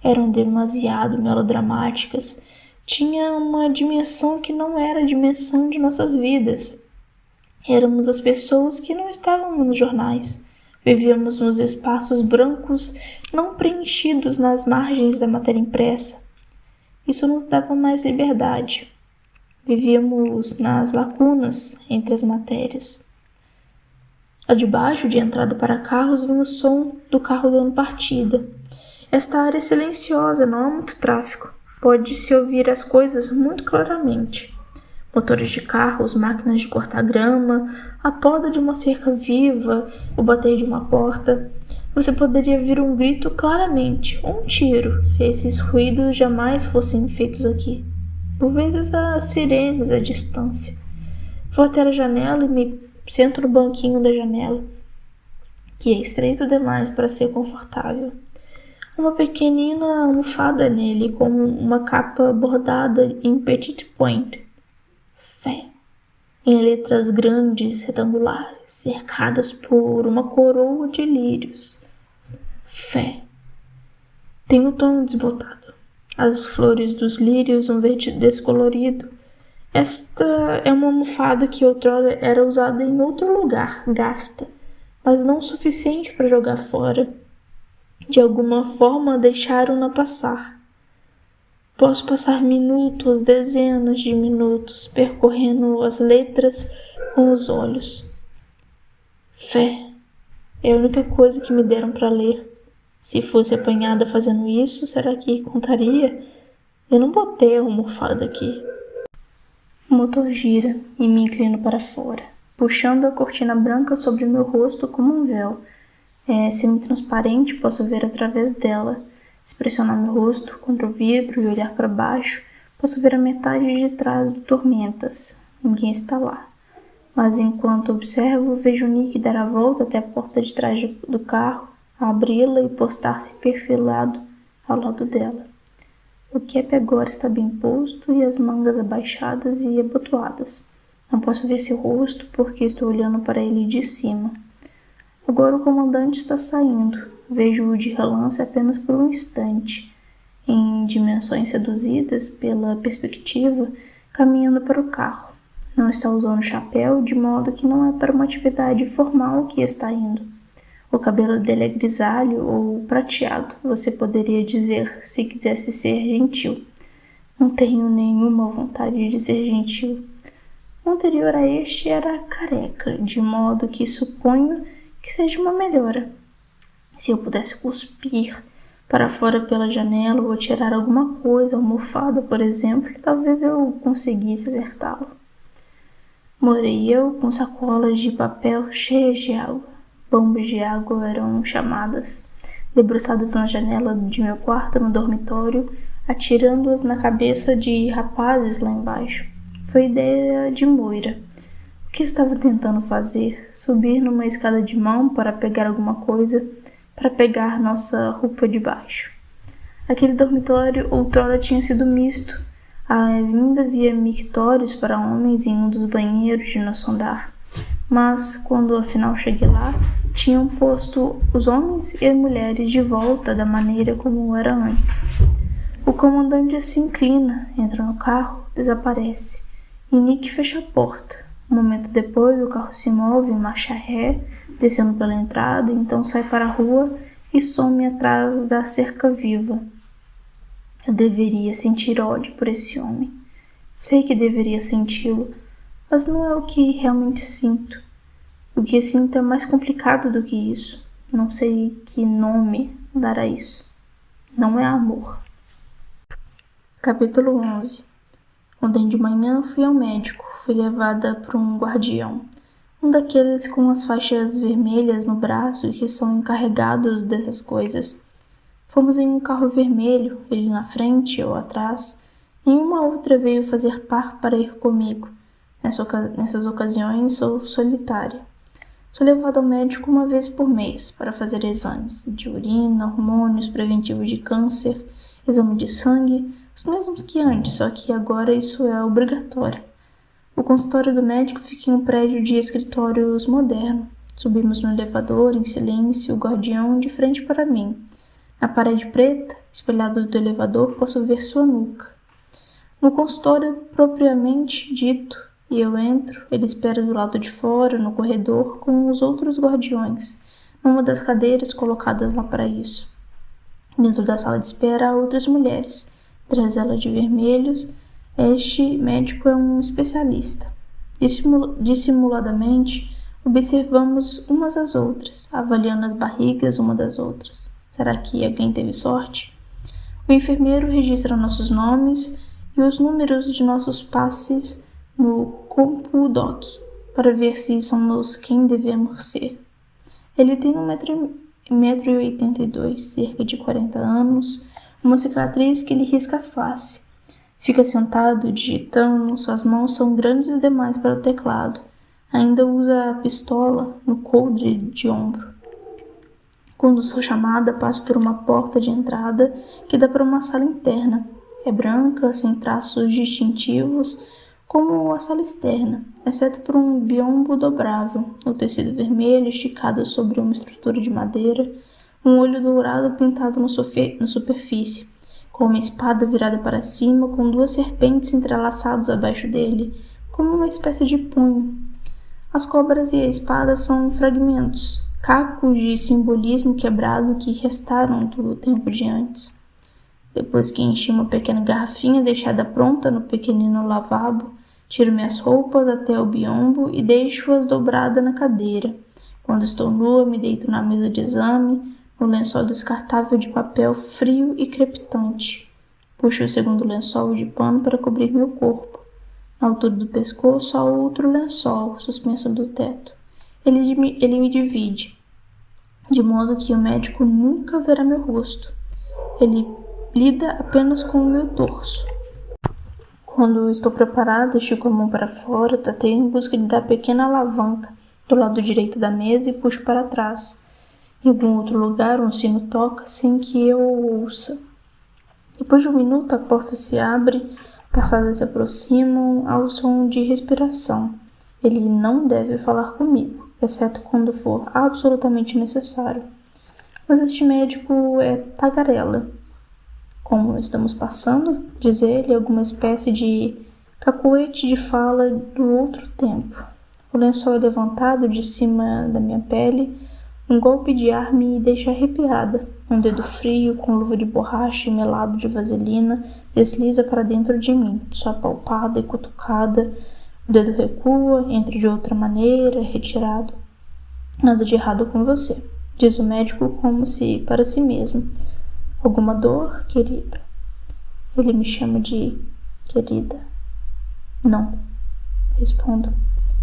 Speaker 1: Eram demasiado melodramáticas. Tinha uma dimensão que não era a dimensão de nossas vidas. Éramos as pessoas que não estavam nos jornais. Vivíamos nos espaços brancos não preenchidos nas margens da matéria impressa. Isso nos dava mais liberdade. Vivíamos nas lacunas entre as matérias. Lá de baixo, de entrada para carros, vinha o som do carro dando partida. Esta área é silenciosa, não há muito tráfego. Pode-se ouvir as coisas muito claramente. Motores de carros, máquinas de cortar grama, a poda de uma cerca viva, o bater de uma porta. Você poderia ouvir um grito claramente, ou um tiro, se esses ruídos jamais fossem feitos aqui. Por vezes há sirenes à distância. Vou até a janela e me sento no banquinho da janela, que é estreito demais para ser confortável. Uma pequenina almofada nele, com uma capa bordada em petit point. Fé. Em letras grandes, retangulares, cercadas por uma coroa de lírios. Fé. Tem um tom desbotado. As flores dos lírios, um verde descolorido. Esta é uma almofada que outrora era usada em outro lugar, gasta, mas não o suficiente para jogar fora. De alguma forma deixaram-na passar. Posso passar minutos, dezenas de minutos, percorrendo as letras com os olhos. Fé é a única coisa que me deram para ler. Se fosse apanhada fazendo isso, será que contaria? Eu não botei a almofada aqui. O motor gira e me inclino para fora, puxando a cortina branca sobre meu rosto como um véu. É semi-transparente, posso ver através dela. Se pressionar meu rosto contra o vidro e olhar para baixo, posso ver a metade de trás do Tormentas. Ninguém está lá. Mas enquanto observo, vejo Nick dar a volta até a porta de trás do carro, abri-la e postar-se perfilado ao lado dela. O cap agora está bem posto e as mangas abaixadas e abotoadas. Não posso ver seu rosto porque estou olhando para ele de cima. Agora o comandante está saindo. Vejo-o de relance apenas por um instante, em dimensões seduzidas pela perspectiva, caminhando para o carro. Não está usando chapéu, de modo que não é para uma atividade formal que está indo. O cabelo dele é grisalho ou prateado, você poderia dizer se quisesse ser gentil. Não tenho nenhuma vontade de ser gentil. O anterior a este era careca, de modo que suponho que seja uma melhora. Se eu pudesse cuspir para fora pela janela ou tirar alguma coisa, almofada, por exemplo, talvez eu conseguisse acertá-lo. Morei eu com sacolas de papel cheias de água. Bombas de água eram chamadas, debruçadas na janela de meu quarto no dormitório, atirando-as na cabeça de rapazes lá embaixo. Foi ideia de Moira. O que estava tentando fazer? Subir numa escada de mão para pegar alguma coisa, para pegar nossa roupa de baixo. Aquele dormitório outrora tinha sido misto. Ainda havia mictórios para homens em um dos banheiros de nosso andar. Mas, quando afinal cheguei lá, tinham posto os homens e as mulheres de volta da maneira como era antes. O comandante se inclina, entra no carro, desaparece, e Nick fecha a porta. Um momento depois, o carro se move em marcha ré, descendo pela entrada, então sai para a rua e some atrás da cerca viva. Eu deveria sentir ódio por esse homem. Sei que deveria senti-lo, mas não é o que realmente sinto. O que sinto é mais complicado do que isso. Não sei que nome dar a isso. Não é amor. Capítulo 11. Ontem de manhã fui ao médico. Fui levada por um guardião. Um daqueles com as faixas vermelhas no braço e que são encarregados dessas coisas. Fomos em um carro vermelho, ele na frente, eu atrás. Nenhuma outra veio fazer par para ir comigo. Nessas ocasiões sou solitária. Sou levada ao médico uma vez por mês para fazer exames de urina, hormônios preventivos de câncer, exame de sangue, os mesmos que antes, só que agora isso é obrigatório. O consultório do médico fica em um prédio de escritórios moderno. Subimos no elevador, em silêncio, o guardião de frente para mim. Na parede preta, espelhado do elevador, posso ver sua nuca. No consultório propriamente dito, e eu entro, ele espera do lado de fora, no corredor, com os outros guardiões, numa das cadeiras colocadas lá para isso. Dentro da sala de espera há outras mulheres, todas elas de vermelhos. Este médico é um especialista. Dissimuladamente, observamos umas às outras, avaliando as barrigas uma das outras. Será que alguém teve sorte? O enfermeiro registra nossos nomes e os números de nossos passes no CompuDoc para ver se somos quem devemos ser. Ele tem 1,82 m, cerca de 40 anos, uma cicatriz que lhe risca a face. Fica sentado, digitando, suas mãos são grandes demais para o teclado. Ainda usa a pistola no coldre de ombro. Quando sou chamada, passo por uma porta de entrada que dá para uma sala interna. É branca, sem traços distintivos, como a sala externa, exceto por um biombo dobrável, o tecido vermelho esticado sobre uma estrutura de madeira, um olho dourado pintado na superfície, com uma espada virada para cima, com duas serpentes entrelaçadas abaixo dele, como uma espécie de punho. As cobras e a espada são fragmentos, cacos de simbolismo quebrado que restaram do tempo de antes. Depois que enchi uma pequena garrafinha deixada pronta no pequenino lavabo, tiro minhas roupas até o biombo e deixo-as dobradas na cadeira. Quando estou nua, me deito na mesa de exame, no lençol descartável de papel frio e crepitante. Puxo o segundo lençol de pano para cobrir meu corpo. Na altura do pescoço há outro lençol, suspenso do teto. Ele me divide, de modo que o médico nunca verá meu rosto. Ele lida apenas com o meu torso. Quando estou preparada, estico a mão para fora, tateio em busca de dar pequena alavanca do lado direito da mesa e puxo para trás. Em algum outro lugar, um sino toca sem que eu o ouça. Depois de um minuto, a porta se abre, passadas se aproximam ao som de respiração. Ele não deve falar comigo, exceto quando for absolutamente necessário. Mas este médico é tagarela. Como estamos passando, diz ele, alguma espécie de cacoete de fala do outro tempo. O lençol é levantado de cima da minha pele, um golpe de ar me deixa arrepiada. Um dedo frio, com luva de borracha e melado de vaselina, desliza para dentro de mim, só apalpada e cutucada. O dedo recua, entra de outra maneira, retirado. Nada de errado com você, diz o médico como se para si mesmo. Alguma dor, querida? Ele me chama de querida. Não, respondo.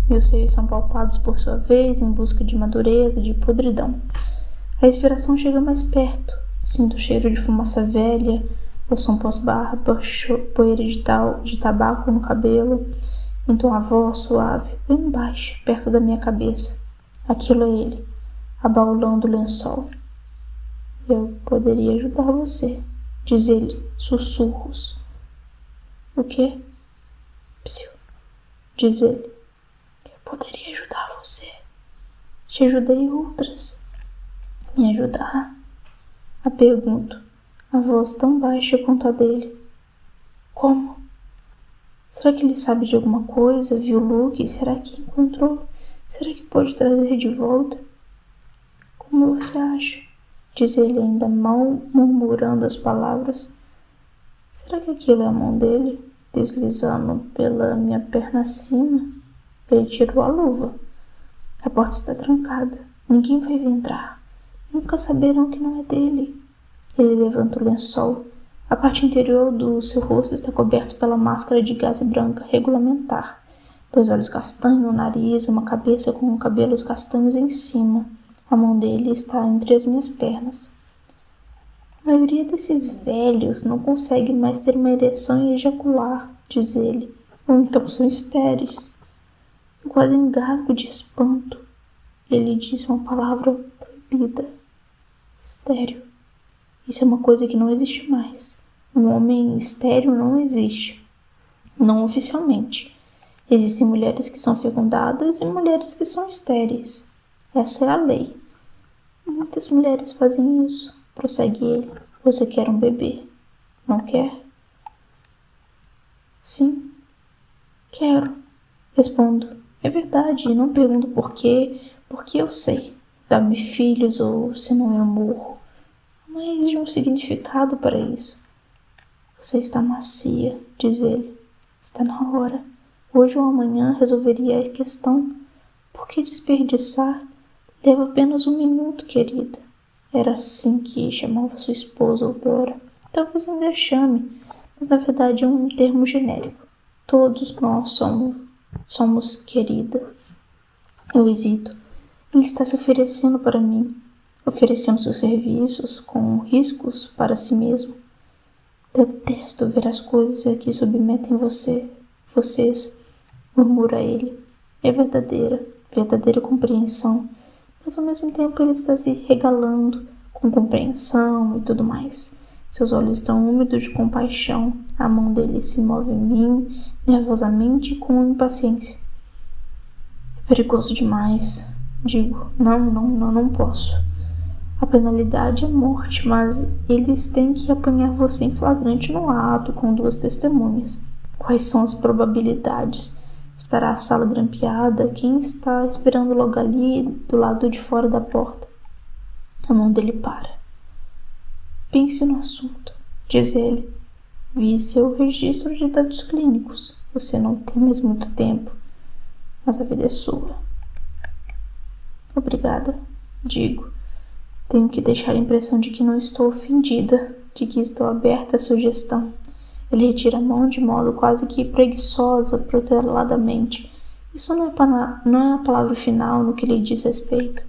Speaker 1: Meus seios são palpados por sua vez, em busca de madureza e de podridão. A respiração chega mais perto. Sinto o cheiro de fumaça velha, loção pós-barba, poeira de tabaco no cabelo. Então a voz suave, bem baixa, perto da minha cabeça. Aquilo é ele, abaulando o lençol. Eu poderia ajudar você, diz ele, sussurros. O quê? Psiu, diz ele. Eu poderia ajudar você. Te ajudei outras. Me ajudar? A pergunto, a voz tão baixa quanto a dele. Como? Será que ele sabe de alguma coisa? Viu Luke? Será que encontrou? Será que pode trazer de volta? Como você acha? Diz ele ainda mal murmurando as palavras. Será que aquilo é a mão dele, deslizando pela minha perna acima? Ele tirou a luva. A porta está trancada. Ninguém vai entrar. Nunca saberão que não é dele. Ele levanta o lençol. A parte interior do seu rosto está coberto pela máscara de gaze branca regulamentar. 2 olhos castanhos, um nariz, uma cabeça com cabelos castanhos em cima. A mão dele está entre as minhas pernas. A maioria desses velhos não consegue mais ter uma ereção e ejacular, diz ele. Ou então são estéreis. Eu quase engasgo de espanto. Ele diz uma palavra proibida. Estéril. Isso é uma coisa que não existe mais. Um homem estéril não existe. Não oficialmente. Existem mulheres que são fecundadas e mulheres que são estéreis. Essa é a lei. Muitas mulheres fazem isso, prossegue ele. Você quer um bebê, não quer? Sim, quero, respondo. É verdade, não pergunto por quê, porque eu sei. Dá-me filhos ou senão eu morro. Mas de um significado para isso. Você está macia, diz ele. Está na hora. Hoje ou amanhã resolveria a questão. Por que desperdiçar? Leva apenas 1 minuto, querida. Era assim que chamava sua esposa outrora. Talvez ainda chame, mas na verdade é um termo genérico. Todos nós somos querida. Eu hesito. Ele está se oferecendo para mim, oferecendo seus serviços com riscos para si mesmo. Detesto ver as coisas a que submetem vocês, murmura ele. É verdadeira compreensão, mas ao mesmo tempo ele está se regalando com compreensão e tudo mais. Seus olhos estão úmidos de compaixão, a mão dele se move em mim, nervosamente e com impaciência. É perigoso demais. Digo, não posso. A penalidade é morte, mas eles têm que apanhar você em flagrante no ato, com 2 testemunhas. Quais são as probabilidades? Estará a sala grampeada? Quem está esperando logo ali, do lado de fora da porta? A mão dele para. Pense no assunto, diz ele. Vi seu registro de dados clínicos. Você não tem mais muito tempo, mas a vida é sua. Obrigada, digo. Tenho que deixar a impressão de que não estou ofendida, de que estou aberta à sugestão. Ele retira a mão de modo quase que preguiçosa, proteladamente. Isso não é a palavra final no que lhe diz respeito.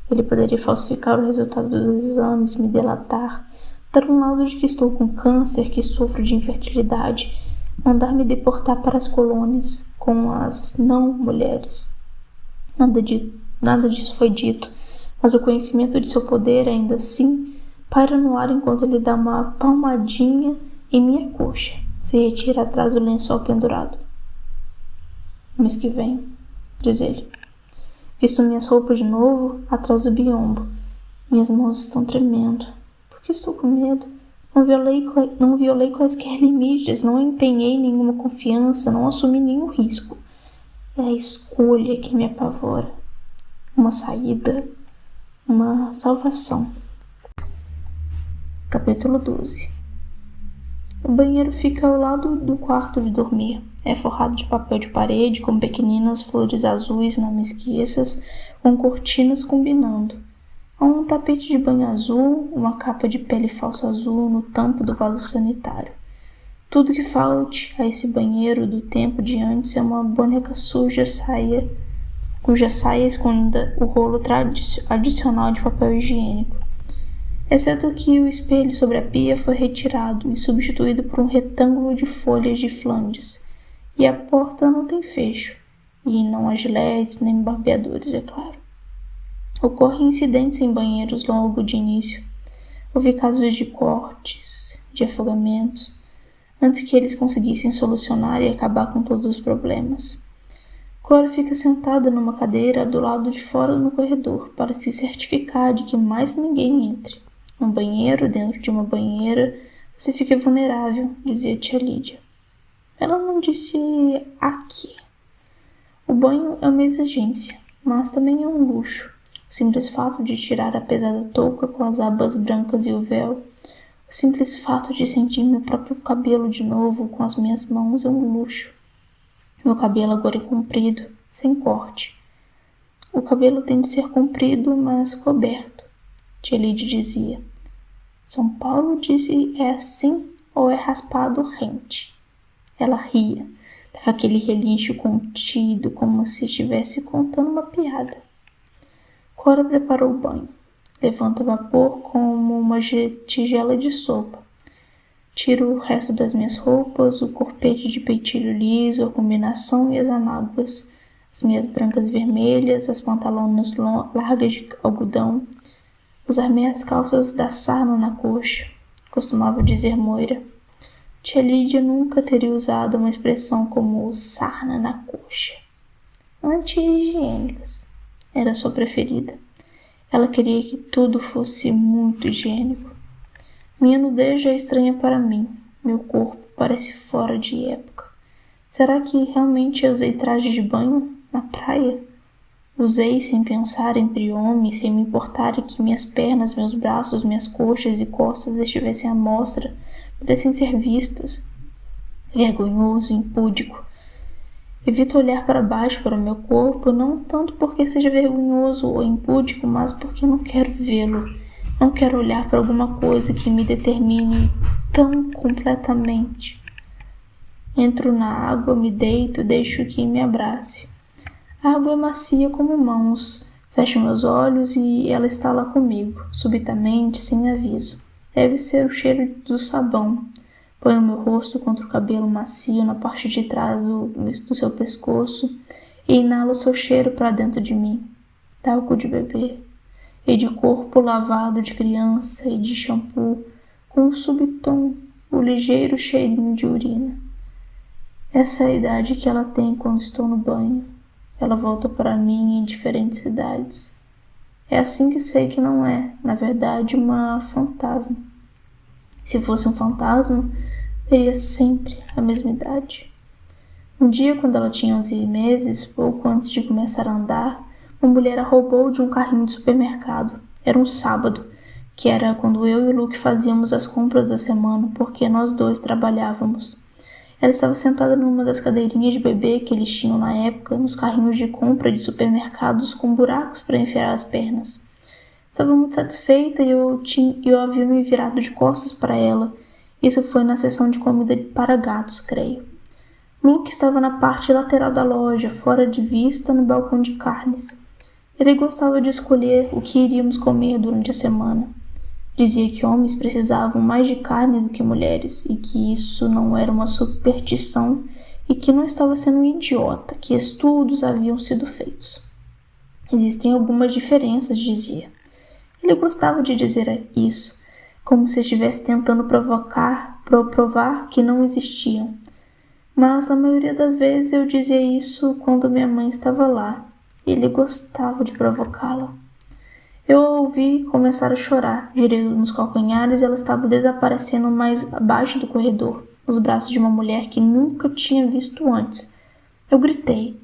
Speaker 1: Ele poderia falsificar o resultado dos exames, me delatar, dar um laudo de que estou com câncer, que sofro de infertilidade, mandar-me deportar para as colônias com as não-mulheres. Nada disso foi dito, mas o conhecimento de seu poder, ainda assim, paira no ar enquanto ele dá uma palmadinha em minha coxa. Se retira atrás do lençol pendurado. Mês que vem, diz ele. Visto minhas roupas de novo, atrás do biombo. Minhas mãos estão tremendo. Por que estou com medo? Não violei quaisquer limites, não empenhei nenhuma confiança, não assumi nenhum risco. É a escolha que me apavora. Uma saída, uma salvação. Capítulo 12. O banheiro fica ao lado do quarto de dormir. É forrado de papel de parede, com pequeninas flores azuis mesquiças, com cortinas combinando. Há um tapete de banho azul, uma capa de pele falsa azul no tampo do vaso sanitário. Tudo que falte a esse banheiro do tempo de antes é uma boneca cuja saia esconda o rolo adicional de papel higiênico. Exceto que o espelho sobre a pia foi retirado e substituído por um retângulo de folhas de Flandres. E a porta não tem fecho, e não há giletes nem barbeadores, é claro. Ocorrem incidentes em banheiros logo de início. Houve casos de cortes, de afogamentos, antes que eles conseguissem solucionar e acabar com todos os problemas. Cora fica sentada numa cadeira do lado de fora no corredor para se certificar de que mais ninguém entre. Um banheiro dentro de uma banheira, você fica vulnerável, dizia tia Lídia. Ela não disse aqui. O banho é uma exigência, mas também é um luxo. O simples fato de tirar a pesada touca com as abas brancas e o véu, o simples fato de sentir meu próprio cabelo de novo com as minhas mãos é um luxo. Meu cabelo agora é comprido, sem corte. O cabelo tem de ser comprido, mas coberto, tia Lídia dizia. São Paulo disse é assim ou é raspado rente. Ela ria, dava aquele relincho contido, como se estivesse contando uma piada. Cora preparou o banho. Levanta vapor como uma tigela de sopa. Tiro o resto das minhas roupas, o corpete de peitilho liso, a combinação e as anáguas, as meias brancas vermelhas, as pantalonas largas de algodão. Usar meias calças da sarna na coxa, costumava dizer Moira. Tia Lídia nunca teria usado uma expressão como sarna na coxa. Anti-higiênicas. Era sua preferida. Ela queria que tudo fosse muito higiênico. Minha nudez já é estranha para mim. Meu corpo parece fora de época. Será que realmente eu usei traje de banho na praia? Usei sem pensar entre homens, sem me importar que minhas pernas, meus braços, minhas coxas e costas estivessem à mostra, pudessem ser vistas. vergonhoso e impúdico. Evito olhar para baixo para o meu corpo, não tanto porque seja vergonhoso ou impúdico, mas porque não quero vê-lo. Não quero olhar para alguma coisa que me determine tão completamente. Entro na água, me deito e deixo que me abrace. A água é macia como mãos. Fecho meus olhos e ela está lá comigo, subitamente, sem aviso. Deve ser o cheiro do sabão. Ponho meu rosto contra o cabelo macio na parte de trás do seu pescoço e inalo seu cheiro para dentro de mim. Talco de bebê e de corpo lavado de criança e de shampoo, com um subtom, o ligeiro cheirinho de urina. Essa é a idade que ela tem quando estou no banho. Ela volta para mim em diferentes cidades. É assim que sei que não é, na verdade, uma fantasma. Se fosse um fantasma, teria sempre a mesma idade. Um dia, quando ela tinha 11 meses, pouco antes de começar a andar, uma mulher a roubou de um carrinho de supermercado. Era um sábado, que era quando eu e o Luke fazíamos as compras da semana, porque nós dois trabalhávamos. Ela estava sentada numa das cadeirinhas de bebê que eles tinham na época, nos carrinhos de compra de supermercados com buracos para enfiar as pernas. Estava muito satisfeita e eu havia me virado de costas para ela. Isso foi na seção de comida para gatos, creio. Luke estava na parte lateral da loja, fora de vista, no balcão de carnes. Ele gostava de escolher o que iríamos comer durante a semana. Dizia que homens precisavam mais de carne do que mulheres e que isso não era uma superstição e que não estava sendo um idiota, que estudos haviam sido feitos. Existem algumas diferenças, dizia. Ele gostava de dizer isso, como se estivesse tentando provar que não existiam. Mas na maioria das vezes eu dizia isso quando minha mãe estava lá. E ele gostava de provocá-la. Eu a ouvi começar a chorar, girei nos calcanhares e ela estava desaparecendo mais abaixo do corredor, nos braços de uma mulher que nunca tinha visto antes. Eu gritei,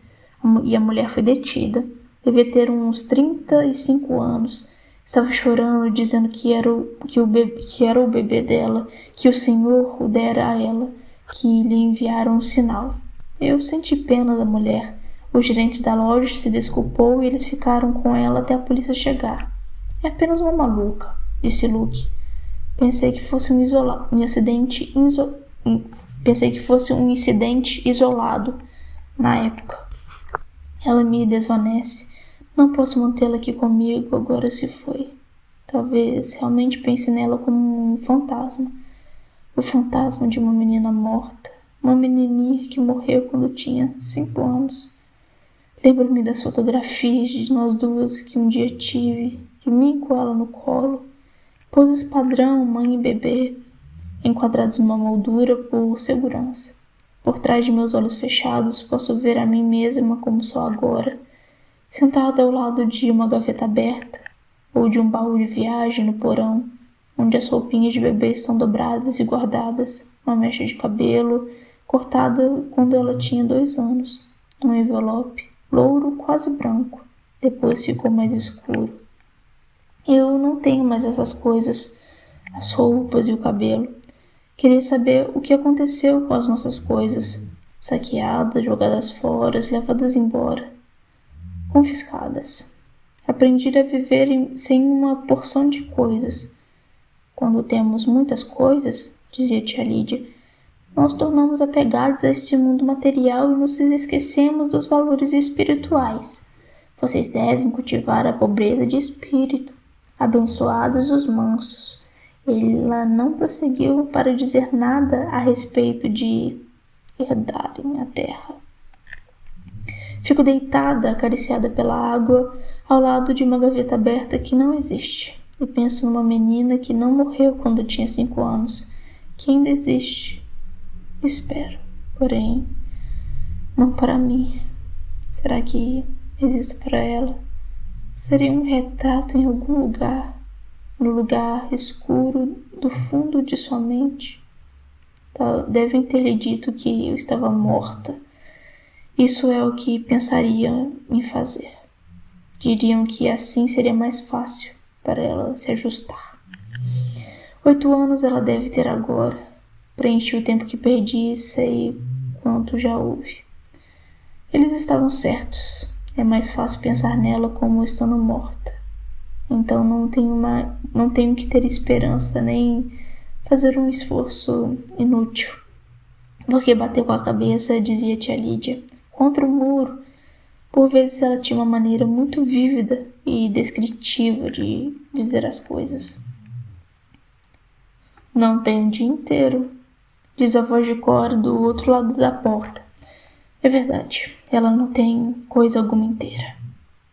Speaker 1: e a mulher foi detida. Devia ter uns 35 anos. Estava chorando, dizendo que era o bebê dela, que o Senhor o dera a ela, que lhe enviaram um sinal. Eu senti pena da mulher. O gerente da loja se desculpou e eles ficaram com ela até a polícia chegar. É apenas uma maluca, disse Luke. Pensei que fosse um incidente isolado na época. Ela me desvanece. Não posso mantê-la aqui comigo, agora se foi. Talvez realmente pense nela como um fantasma. O fantasma de uma menina morta. Uma menininha que morreu quando tinha 5 anos. Lembro-me das fotografias de nós duas que um dia tive, de mim com ela no colo. Poses padrão, mãe e bebê, enquadrados numa moldura por segurança. Por trás de meus olhos fechados, posso ver a mim mesma como sou agora. Sentada ao lado de uma gaveta aberta, ou de um baú de viagem no porão, onde as roupinhas de bebê estão dobradas e guardadas, uma mecha de cabelo, cortada quando ela tinha 2 anos, um envelope, louro quase branco, depois ficou mais escuro. Eu não tenho mais essas coisas, as roupas e o cabelo. Queria saber o que aconteceu com as nossas coisas, saqueadas, jogadas fora, levadas embora. Confiscadas. Aprendi a viver sem uma porção de coisas. Quando temos muitas coisas, dizia tia Lídia, nós tornamos apegados a este mundo material e nos esquecemos dos valores espirituais. Vocês devem cultivar a pobreza de espírito. Abençoados os mansos. Ela não prosseguiu para dizer nada a respeito de herdarem a terra. Fico deitada, acariciada pela água, ao lado de uma gaveta aberta que não existe, e penso numa menina que não morreu quando tinha 5 anos, que ainda existe. Espero, porém, não para mim. Será que existo para ela? Seria um retrato em algum lugar, no lugar escuro do fundo de sua mente? Devem ter lhe dito que eu estava morta. Isso é o que pensariam em fazer. Diriam que assim seria mais fácil para ela se ajustar. 8 anos ela deve ter agora. Preenchi o tempo que perdi e sei quanto já houve. Eles estavam certos. É mais fácil pensar nela como estando morta. Então não tenho que ter esperança nem fazer um esforço inútil. Porque bateu com a cabeça, dizia tia Lídia, contra o muro. Por vezes ela tinha uma maneira muito vívida e descritiva de dizer as coisas. Não tem um dia inteiro, diz a voz de Cora do outro lado da porta. É verdade, ela não tem coisa alguma inteira.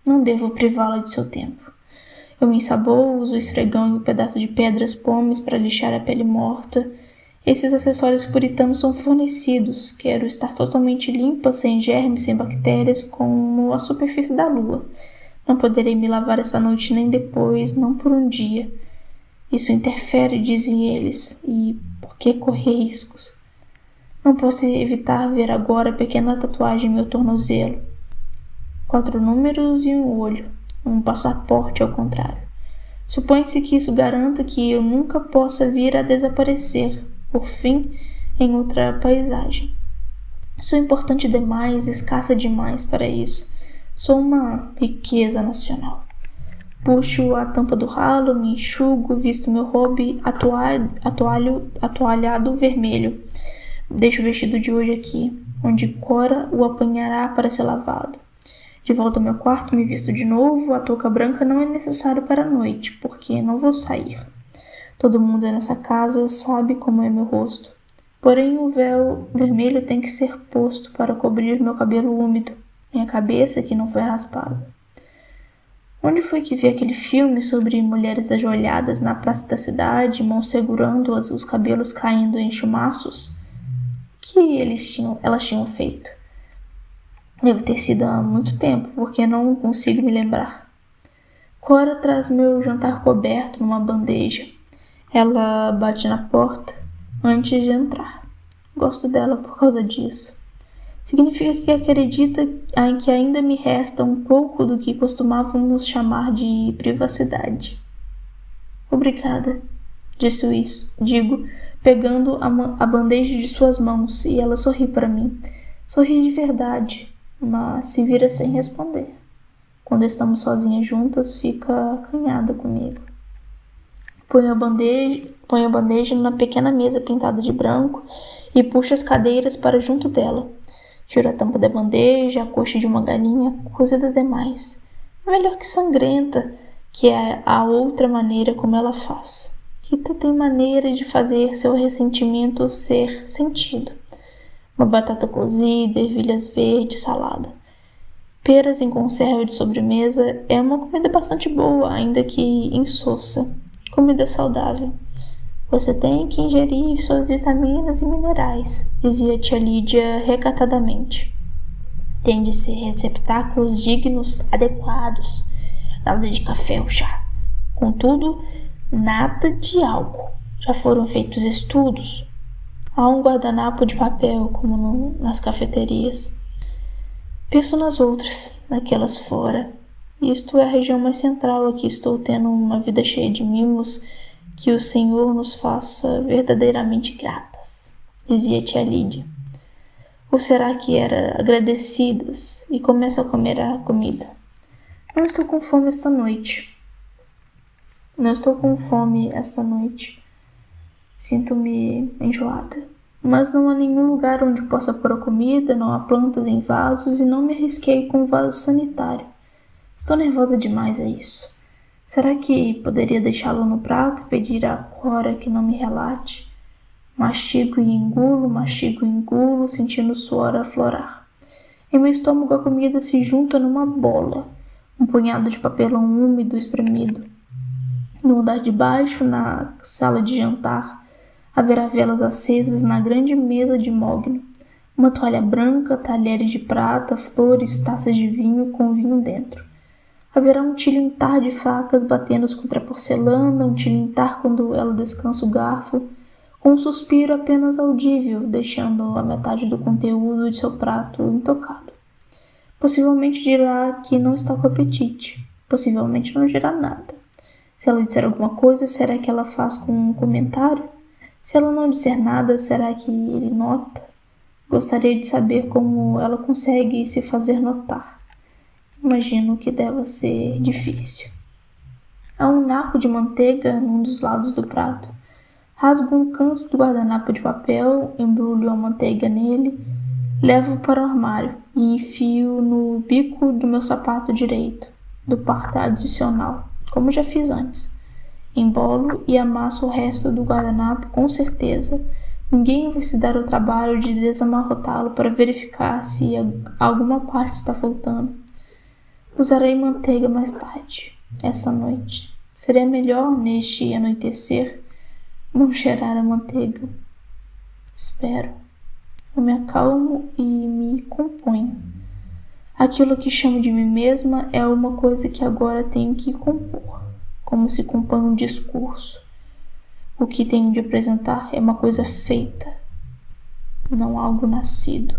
Speaker 1: Não devo privá-la de seu tempo. Eu me ensaboo, uso o esfregão e um pedaço de pedras pomes para lixar a pele morta. Esses acessórios puritanos são fornecidos. Quero estar totalmente limpa, sem germes, sem bactérias, como a superfície da lua. Não poderei me lavar essa noite nem depois, não por um dia. Isso interfere, dizem eles, e por que correr riscos? Não posso evitar ver agora a pequena tatuagem em meu tornozelo. 4 números e um olho, um passaporte ao contrário. Supõe-se que isso garanta que eu nunca possa vir a desaparecer, por fim, em outra paisagem. Sou importante demais, escassa demais para isso. Sou uma riqueza nacional. Puxo a tampa do ralo, me enxugo, visto meu hobby atoalhado vermelho. Deixo o vestido de hoje aqui, onde Cora o apanhará para ser lavado. De volta ao meu quarto, me visto de novo. A touca branca não é necessária para a noite, porque não vou sair. Todo mundo nessa casa sabe como é meu rosto. Porém, o véu vermelho tem que ser posto para cobrir meu cabelo úmido, minha cabeça que não foi raspada. Onde foi que vi aquele filme sobre mulheres ajoelhadas na praça da cidade, mãos segurando os cabelos caindo em chumaços? O que elas tinham feito? Deve ter sido há muito tempo, porque não consigo me lembrar. Cora traz meu jantar coberto numa bandeja. Ela bate na porta antes de entrar. Gosto dela por causa disso. Significa que acredita em que ainda me resta um pouco do que costumávamos chamar de privacidade. Obrigada, digo, pegando a bandeja de suas mãos, e ela sorri para mim. Sorri de verdade, mas se vira sem responder. Quando estamos sozinhas juntas, fica acanhada comigo. Ponho a bandeja na pequena mesa pintada de branco e puxo as cadeiras para junto dela. Tiro a tampa da bandeja, a coxa de uma galinha cozida demais. É melhor que sangrenta, que é a outra maneira como ela faz. Rita tem maneira de fazer seu ressentimento ser sentido. Uma batata cozida, ervilhas verdes, salada. Peras em conserva de sobremesa é uma comida bastante boa, ainda que insossa. Comida saudável. Você tem que ingerir suas vitaminas e minerais, dizia tia Lídia recatadamente. Tem de ser receptáculos dignos, adequados. Nada de café ou chá. Contudo, nada de álcool. Já foram feitos estudos. Há um guardanapo de papel, como nas cafeterias. Penso nas outras, naquelas fora. Isto é a região mais central. Aqui estou tendo uma vida cheia de mimos. Que o Senhor nos faça verdadeiramente gratas, dizia tia Lídia. Ou será que era agradecidas e começa a comer a comida? Não estou com fome esta noite. Sinto-me enjoada. Mas não há nenhum lugar onde possa pôr a comida, não há plantas em vasos e não me arrisquei com o vaso sanitário. Estou nervosa demais a isso. Será que poderia deixá-lo no prato e pedir a Cora que não me relate? Mastigo e engulo, sentindo o suor aflorar. Em meu estômago a comida se junta numa bola, um punhado de papelão úmido espremido. No andar de baixo, na sala de jantar, haverá velas acesas na grande mesa de mogno. Uma toalha branca, talheres de prata, flores, taças de vinho com vinho dentro. Haverá um tilintar de facas batendo contra a porcelana, um tilintar quando ela descansa o garfo, com um suspiro apenas audível, deixando a metade do conteúdo de seu prato intocado. Possivelmente dirá que não está com apetite. Possivelmente não dirá nada. Se ela disser alguma coisa, será que ela faz com um comentário? Se ela não disser nada, será que ele nota? Gostaria de saber como ela consegue se fazer notar. Imagino que deva ser difícil. Há um naco de manteiga num dos lados do prato. Rasgo um canto do guardanapo de papel, embrulho a manteiga nele, levo para o armário e enfio no bico do meu sapato direito, do par tradicional, como já fiz antes. Embolo e amasso o resto do guardanapo com certeza. Ninguém vai se dar o trabalho de desamarrotá-lo para verificar se alguma parte está faltando. Usarei manteiga mais tarde, essa noite. Seria melhor, neste anoitecer, não cheirar a manteiga. Espero. Eu me acalmo e me componho. Aquilo que chamo de mim mesma é uma coisa que agora tenho que compor, como se compõe um discurso. O que tenho de apresentar é uma coisa feita, não algo nascido.